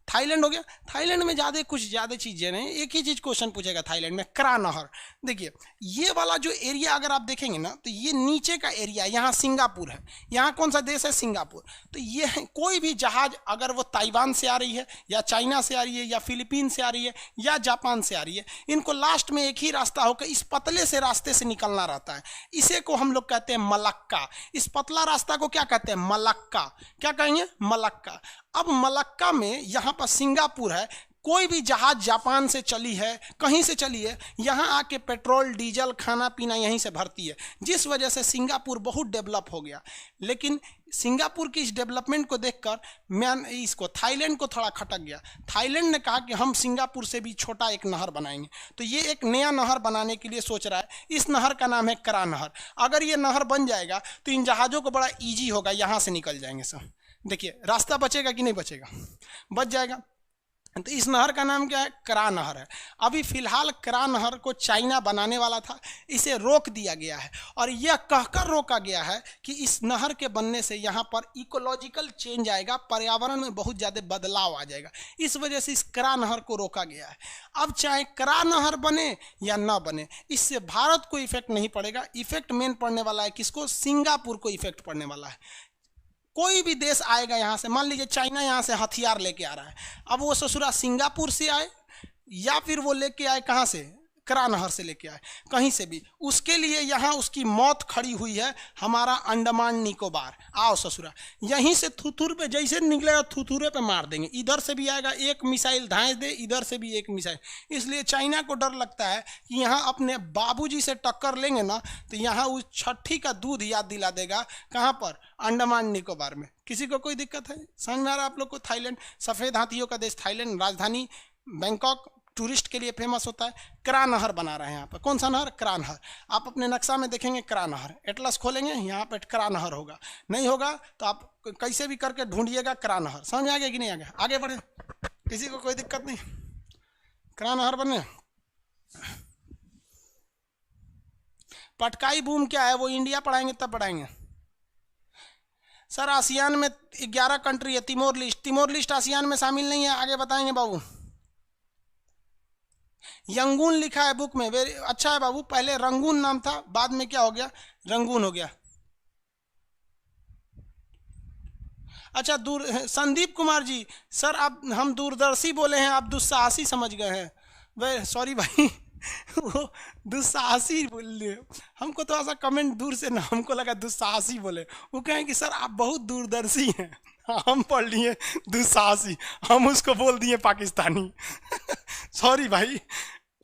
थाईलैंड हो गया। थाईलैंड में कुछ ज़्यादा चीज़ें नहीं, एक ही चीज़ क्वेश्चन पूछेगा थाईलैंड में, करा नहर। देखिए ये वाला जो एरिया अगर आप देखेंगे ना तो ये नीचे का एरिया, यहाँ सिंगापुर है। यहाँ कौन सा देश है? सिंगापुर। तो ये कोई भी जहाज अगर वो ताइवान से आ रही है या चाइना से आ रही है या फिलीपीन से आ रही है या जापान से आ रही है, इनको लास्ट में एक ही रास्ता होकर इस पतले से रास्ते से निकलना रहता है। इसे को हम लोग कहते हैं मलक्का। इस पतला रास्ता को क्या कहते हैं? मलक्का। क्या कहेंगे? मलक्का। अब मलक्का में यहाँ पर सिंगापुर है। कोई भी जहाज जापान से चली है, कहीं से चली है, यहाँ आके पेट्रोल डीजल खाना पीना यहीं से भरती है, जिस वजह से सिंगापुर बहुत डेवलप हो गया। लेकिन सिंगापुर की इस डेवलपमेंट को देखकर इसको थाईलैंड को थोड़ा खटक गया। थाईलैंड ने कहा कि हम सिंगापुर से भी छोटा एक नहर बनाएंगे। तो ये एक नया नहर बनाने के लिए सोच रहा है। इस नहर का नाम है करा नहर। अगर ये नहर बन जाएगा तो इन जहाज़ों को बड़ा ईजी होगा, यहाँ से निकल जाएंगे सब। देखिए रास्ता बचेगा कि नहीं बचेगा? बच जाएगा। तो इस नहर का नाम क्या है? करा नहर है। अभी फिलहाल करा नहर को चाइना बनाने वाला था, इसे रोक दिया गया है। और यह कहकर रोका गया है कि इस नहर के बनने से यहाँ पर इकोलॉजिकल चेंज आएगा, पर्यावरण में बहुत ज़्यादा बदलाव आ जाएगा। इस वजह से इस करा नहर को रोका गया है। अब चाहे करा नहर बने या ना बने, इससे भारत को इफेक्ट नहीं पड़ेगा। इफेक्ट मेन पड़ने वाला है किसको? सिंगापुर को इफेक्ट पड़ने वाला है। कोई भी देश आएगा यहाँ से, मान लीजिए चाइना यहाँ से हथियार लेके आ रहा है, अब वो ससुरा सिंगापुर से आए या फिर वो लेके आए कहाँ से? करा नहर से लेके आए, कहीं से भी, उसके लिए यहाँ उसकी मौत खड़ी हुई है। हमारा अंडमान निकोबार, आओ ससुरा, यहीं से थुथुर पे जैसे निकलेगा थुथुरे पे मार देंगे। इधर से भी आएगा एक मिसाइल धांस दे, इधर से भी एक मिसाइल। इसलिए चाइना को डर लगता है कि यहाँ अपने बाबूजी से टक्कर लेंगे ना तो यहाँ उस छठी का दूध याद दिला देगा। कहाँ पर? अंडमान निकोबार में। किसी को कोई दिक्कत है? समझ में आ रहा है आप लोग को? थाईलैंड सफ़ेद हाथियों का देश थाईलैंड, राजधानी बैंकॉक, टूरिस्ट के लिए फेमस होता है। करा नहर बना रहे हैं यहाँ पर। कौन सा नहर? करा नहर। आप अपने नक्शा में देखेंगे करा नहर, एटलस खोलेंगे यहाँ पे करा नहर होगा। नहीं होगा तो आप कैसे भी करके ढूंढिएगा करा नहर। समझ आ गया कि नहीं आ गया? आगे बढ़े, किसी को कोई दिक्कत नहीं? करा नहर बने। पटकाई बूम क्या है? वो इंडिया पढ़ाएंगे तब पढ़ाएंगे सर। आसियान में 11 कंट्री है। Timor list, Timor list ASEAN में शामिल नहीं है। आगे बताएंगे बाबू। यंगून लिखा है बुक में, वेरी अच्छा है बाबू। पहले रंगून नाम था, बाद में क्या हो गया? रंगून हो गया। अच्छा संदीप कुमार जी, सर आप, हम दूरदर्शी बोले हैं, आप दुस्साहसी समझ गए हैं। वे सॉरी भाई वो दुस्साहसी बोल रहे, हमको थोड़ा सा कमेंट दूर से ना, हमको लगा दुस्साहसी बोले। वो कहें कि सर आप बहुत दूरदर्शी हैं। हम पढ़ लिए दुस्साहसी, हम उसको बोल दिए पाकिस्तानी सॉरी भाई,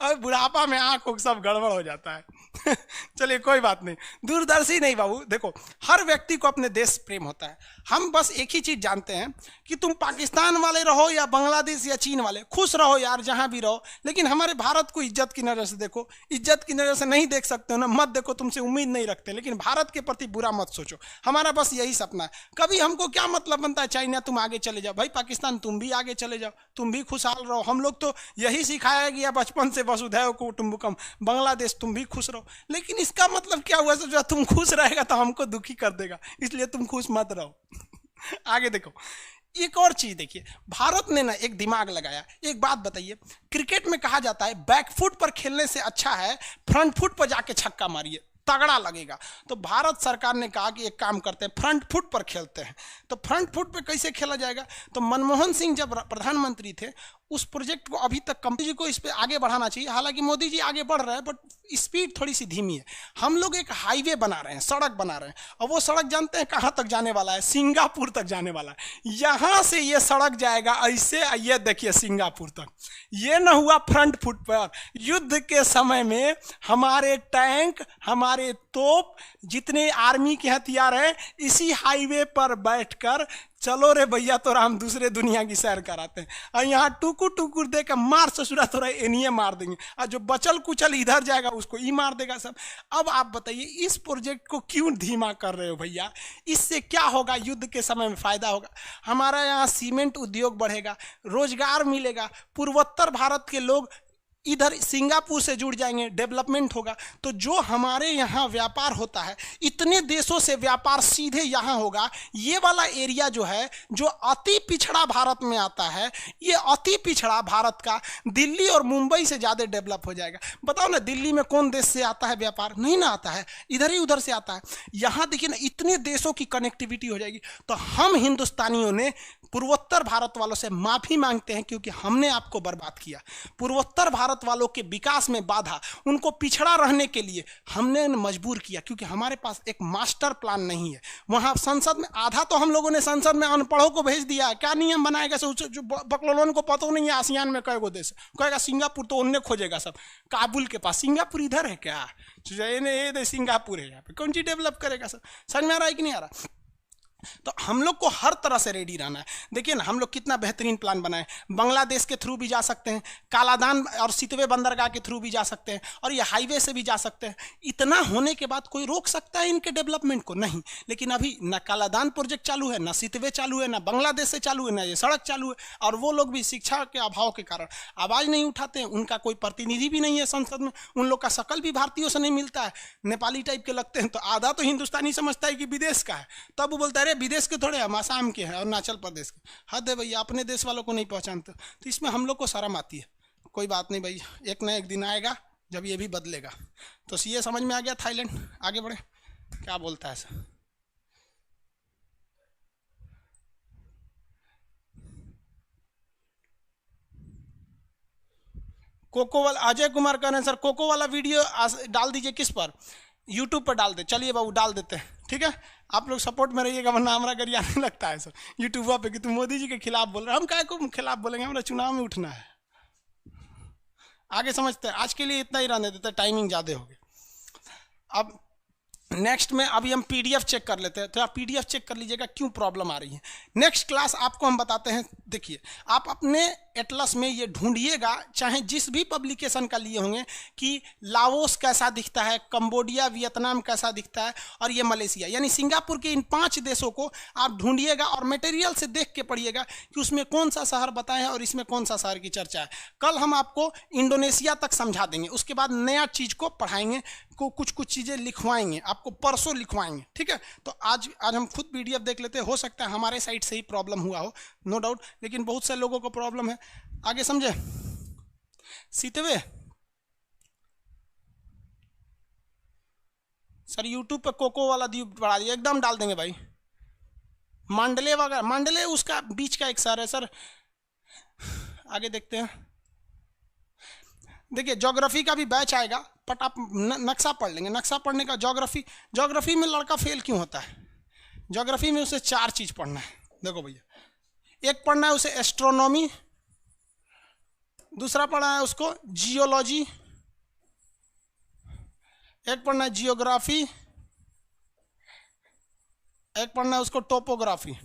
अब बुढ़ापा में आँख सब गड़बड़ हो जाता है। चलिए कोई बात नहीं, दूरदर्शी नहीं बाबू। देखो, हर व्यक्ति को अपने देश प्रेम होता है। हम बस एक ही चीज जानते हैं कि तुम पाकिस्तान वाले रहो या बांग्लादेश या चीन वाले, खुश रहो यार जहां भी रहो, लेकिन हमारे भारत को इज्जत की नजर से देखो। इज्जत की नजर से नहीं देख सकते हो ना, मत देखो, तुमसे उम्मीद नहीं रखते, लेकिन भारत के प्रति बुरा मत सोचो। हमारा बस यही सपना है। कभी हमको क्या मतलब बनता है चाइना तुम आगे चले जाओ, भाई पाकिस्तान तुम भी आगे चले जाओ, तुम भी खुशहाल रहो। हम लोग तो यही सिखाया गया बचपन से, वसुधैव कुटुंबकम, बांग्लादेश तुम भी खुश रहो। लेकिन इसका मतलब क्या हुआ, जो तुम खुश रहेगा तो हमको दुखी कर देगा, इसलिए तुम खुश मत रहो। आगे देखो, एक और चीज देखिए, भारत ने ना एक दिमाग लगाया। एक बात बताइए, क्रिकेट में कहा जाता है बैकफुट पर खेलने से अच्छा है फ्रंट फुट पर जाके छक्का मारिए, तगड़ा लगेगा। तो भारत सरकार ने कहा कि एक काम करते हैं, फ्रंट फुट पर खेलते हैं। तो फ्रंट फुट पे कैसे खेला जाएगा, तो मनमोहन सिंह जब प्रधानमंत्री थे, उस प्रोजेक्ट को अभी तक मोदी जी को इस पे आगे बढ़ाना चाहिए। हालांकि मोदी जी आगे बढ़ रहे हैं, बट स्पीड थोड़ी सी धीमी है। हम लोग एक हाईवे बना रहे हैं, सड़क बना रहे हैं, और वो सड़क जानते हैं कहाँ तक जाने वाला है, सिंगापुर तक जाने वाला है। यहां से ये सड़क जाएगा ऐसे, ये देखिए सिंगापुर तक। ये न हुआ फ्रंट फुट पर। युद्ध के समय में हमारे टैंक, हमारे तोप, जितने आर्मी के हथियार हैं, इसी हाईवे पर बैठकर चलो रे भैया तो हम दूसरे दुनिया की सैर कराते हैं। और यहाँ टुकुर टुकुर दे के मार ससुरा थोड़ा एनिए मार देंगे, और जो बचल कुचल इधर जाएगा उसको ई मार देगा सब। अब आप बताइए इस प्रोजेक्ट को क्यों धीमा कर रहे हो भैया? इससे क्या होगा? युद्ध के समय में फायदा होगा, हमारा यहाँ सीमेंट उद्योग बढ़ेगा, रोजगार मिलेगा, पूर्वोत्तर भारत के लोग इधर सिंगापुर से जुड़ जाएंगे, डेवलपमेंट होगा। तो जो हमारे यहाँ व्यापार होता है, इतने देशों से व्यापार सीधे यहाँ होगा। ये वाला एरिया जो है, जो अति पिछड़ा भारत में आता है, ये अति पिछड़ा भारत का दिल्ली और मुंबई से ज़्यादा डेवलप हो जाएगा। बताओ ना, दिल्ली में कौन देश से आता है व्यापार? नहीं ना आता है, इधर ही उधर से आता है। यहाँ देखिए ना, इतने देशों की कनेक्टिविटी हो जाएगी। तो हम हिंदुस्तानियों ने पूर्वोत्तर भारत वालों से माफ़ी मांगते हैं, क्योंकि हमने आपको बर्बाद किया। पूर्वोत्तर भारत वालों के विकास में बाधा, उनको पिछड़ा रहने के लिए हमने मजबूर किया, क्योंकि हमारे पास एक मास्टर प्लान नहीं है। वहां संसद में आधा तो हम लोगों ने संसद में अनपढ़ों को भेज दिया है। क्या नियम बनाएगा? जो बकलोलन को पता नहीं है आसियान में कई गो देश, कहेगा सिंगापुर तो उन्हें खोजेगा सब, काबुल के पास। सिंगापुर इधर है क्या? सिंगापुर है, यहाँ पे कौन चीज डेवलप करेगा सब? समझ में आ रहा है कि नहीं आ रहा? तो हम लोग को हर तरह से रेडी रहना है। देखिए ना, हम लोग कितना बेहतरीन प्लान बनाए। बांग्लादेश के थ्रू भी जा सकते हैं, कालादान और सितवे बंदरगाह के थ्रू भी जा सकते हैं, और ये हाईवे से भी जा सकते हैं। इतना होने के बाद कोई रोक सकता है इनके डेवलपमेंट को? नहीं। लेकिन अभी ना कालादान प्रोजेक्ट चालू है, ना सितवे चालू है, ना बांग्लादेश से चालू है, ना ये सड़क चालू है। और वो लोग भी शिक्षा के अभाव के कारण आवाज़ नहीं उठाते हैं। उनका कोई प्रतिनिधि भी नहीं है संसद में, उन लोग का शकल भी भारतीयों से नहीं मिलता है, नेपाली टाइप के लगते हैं। तो आधा तो हिंदुस्तानी समझता है कि विदेश का है, तब वो बोलता है विदेश के थोड़े, हम आसाम के हैं, अरुणाचल प्रदेश के। हद है भैया, अपने देश वालों को नहीं पहचानते। तो इसमें हम लोग को शर्म आती है। कोई बात नहीं भाई, एक ना एक दिन आएगा जब ये भी बदलेगा। तो ये समझ में आ गया। थाईलैंड आगे बढ़े, क्या बोलता है सर? कोको वाला अजय कुमार कह रहे हैं सर, कोको वाला वीडियो डाल दीजिए। किस पर? यूट्यूब पर डाल दे। चलिए बाबू डाल देते हैं, ठीक है। आप लोग सपोर्ट में रहिएगा, वरना हमारा गरिया नहीं लगता है सर यूट्यूब पे कि तुम मोदी जी के खिलाफ बोल रहे हैं। हम काहे को खिलाफ बोलेंगे? हमारा चुनाव में उठना है। आगे समझते हैं। आज के लिए इतना ही रहने देते हैं, टाइमिंग ज़्यादा हो गई। अब नेक्स्ट में अभी हम पीडीएफ चेक कर लेते हैं। तो आप पीडीएफ चेक कर लीजिएगा क्यों प्रॉब्लम आ रही है। नेक्स्ट क्लास आपको हम बताते हैं। देखिए, आप अपने एटलस में ये ढूंढिएगा, चाहे जिस भी पब्लिकेशन का लिए होंगे, कि लाओस कैसा दिखता है, कंबोडिया, वियतनाम कैसा दिखता है, और ये मलेशिया, यानी सिंगापुर के इन 5 देशों को आप ढूंढिएगा और मटेरियल से देख के पढ़िएगा कि उसमें कौन सा शहर बताए हैं और इसमें कौन सा शहर की चर्चा है। कल हम आपको इंडोनेशिया तक समझा देंगे, उसके बाद नया चीज़ को पढ़ाएंगे, को कुछ चीज़ें लिखवाएंगे, आपको परसों लिखवाएंगे, ठीक है। तो आज हम खुद पीडीएफ देख लेते हैं। हो सकता है हमारे साइड से ही प्रॉब्लम हुआ हो, नो डाउट, लेकिन बहुत से लोगों को प्रॉब्लम है। आगे समझे? सीतवे सर यूट्यूब पे कोको वाला द्वीप बढ़ा दिया, एकदम डाल देंगे भाई। मांडले वगैरह, मांडले उसका बीच का एक शहर है सर। आगे देखते हैं। देखिए, ज्योग्राफी का भी बैच आएगा, बट आप नक्शा पढ़ लेंगे। नक्शा पढ़ने का ज्योग्राफी में लड़का फेल क्यों होता है? ज्योग्राफी में उसे 4 चीज़ पढ़ना है। देखो भैया, एक पढ़ना है उसे एस्ट्रोनॉमी, दूसरा पढ़ना है उसको जियोलॉजी, एक पढ़ना है जियोग्राफी, एक पढ़ना है उसको टोपोग्राफी।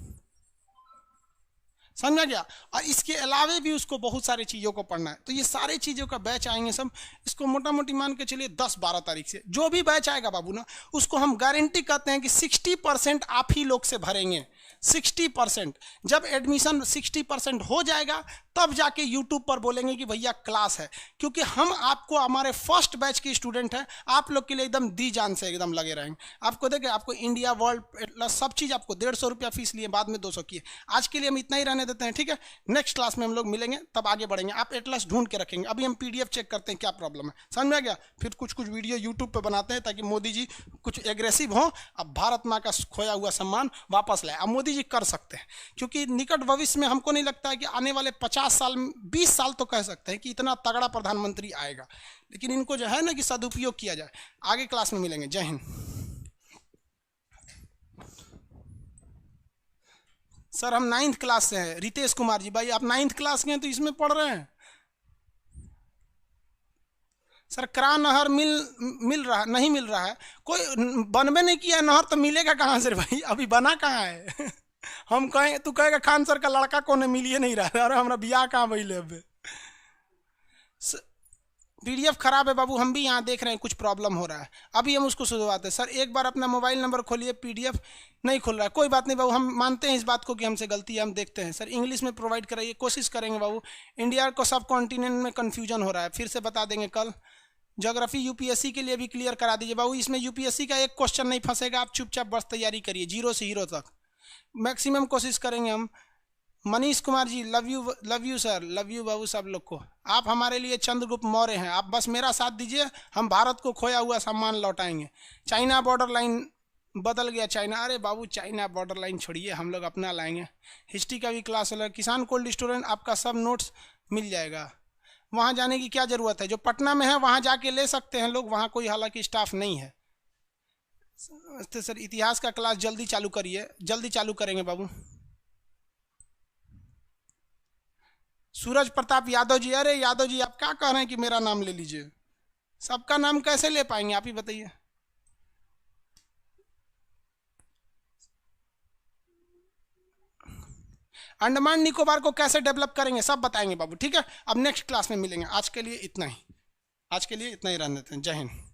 समझ में गया? और इसके अलावे भी उसको बहुत सारी चीज़ों को पढ़ना है। तो ये सारी चीज़ों का बैच आएंगे सब, इसको मोटा मोटी मान के चलिए 10-12 तारीख से जो भी बैच आएगा बाबू ना, उसको हम गारंटी कहते हैं कि 60% आप ही लोग से भरेंगे। 60%। जब एडमिशन 60% हो जाएगा तब जाके यूट्यूब पर बोलेंगे कि भैया क्लास है, क्योंकि हम आपको हमारे फर्स्ट बैच के स्टूडेंट हैं, आप लोग के लिए एकदम दी जान से एकदम लगे रहेंगे। आपको देखें, आपको इंडिया वर्ल्ड प्लस सब चीज़ आपको 150 रुपया फीस लिए, बाद में 200 किए। आज के लिए हम इतना ही रहने देते हैं, ठीक है? नेक्स्ट क्लास में हम लोग मिलेंगे, तब आगे बढ़ेंगे। आप एटलस ढूंढ के रखेंगे। अभी हम PDF चेक करते हैं क्या प्रॉब्लम है, समझ में आ गया? फिर कुछ कुछ वीडियो यूट्यूब पर बनाते हैं ताकि मोदी जी कुछ एग्रेसिव हो, अब भारत माँ का खोया हुआ सम्मान वापस लाए। अब मोदी जी कर सकते हैं, क्योंकि निकट भविष्य में हमको नहीं लगता है कि आने वाले 50 साल 20 साल तो कह सकते हैं कि इतना तगड़ा प्रधानमंत्री आएगा, लेकिन इनको जो है ना कि सदुपयोग किया जाए। आगे क्लास में मिलेंगे। जय हिंद। सर हम 9th क्लास से हैं। रितेश कुमार जी, भाई आप 9th क्लास के हैं तो इसमें पढ़ रहे हैं? सर करा नहर मिल रहा नहीं, मिल रहा है, कोई बनबे नहीं किया नहर तो मिलेगा कहाँ से भाई? अभी बना कहाँ है? हम कहें, तू कहेगा खान सर का लड़का कौन है, मिल ही नहीं रहा है। अरे हमारा बियाह कहाँ भइले? अब PDF खराब है बाबू, हम भी यहाँ देख रहे हैं कुछ प्रॉब्लम हो रहा है, अभी हम उसको सुधरवाते हैं। सर एक बार अपना मोबाइल नंबर खोलिए, PDF नहीं खुल रहा है। कोई बात नहीं बाबू, हम मानते हैं इस बात को कि हमसे गलती है, हम देखते हैं। सर इंग्लिश में प्रोवाइड कराइए, कोशिश करेंगे बाबू। इंडिया को सब कॉन्टिनेंट में कन्फ्यूजन हो रहा है, फिर से बता देंगे कल। ज्योग्राफी UPSC के लिए भी क्लियर करा दीजिए बाबू। इसमें UPSC का एक क्वेश्चन नहीं फंसेगा, आप चुपचाप बस तैयारी करिए 0 से हीरो तक, मैक्सिमम कोशिश करेंगे हम। Manish Kumar ji, love you sir, love you बाबू सब लोग को। आप हमारे लिए चंद्रगुप्त मौर्य हैं, आप बस मेरा साथ दीजिए, हम भारत को खोया हुआ सम्मान लौटाएंगे। चाइना बॉर्डर लाइन बदल गया, चाइना, अरे बाबू चाइना बॉर्डर लाइन छोड़िए, हम लोग अपना लाएंगे। हिस्ट्री का भी क्लास अलग। किसान कोल्ड स्टोरेज आपका सब नोट्स मिल जाएगा, वहाँ जाने की क्या ज़रूरत है? जो पटना में है वहाँ जाके ले सकते हैं लोग, वहाँ कोई हालांकि स्टाफ नहीं है। तो सर इतिहास का क्लास जल्दी चालू करिए, जल्दी चालू करेंगे बाबू। सूरज प्रताप यादव जी, अरे यादव जी आप क्या कह रहे हैं कि मेरा नाम ले लीजिए? सबका नाम कैसे ले पाएंगे, आप ही बताइए। अंडमान निकोबार को कैसे डेवलप करेंगे सब बताएंगे बाबू, ठीक है? अब नेक्स्ट क्लास में मिलेंगे। आज के लिए इतना ही, आज के लिए इतना ही रहने देते हैं। जय हिंद।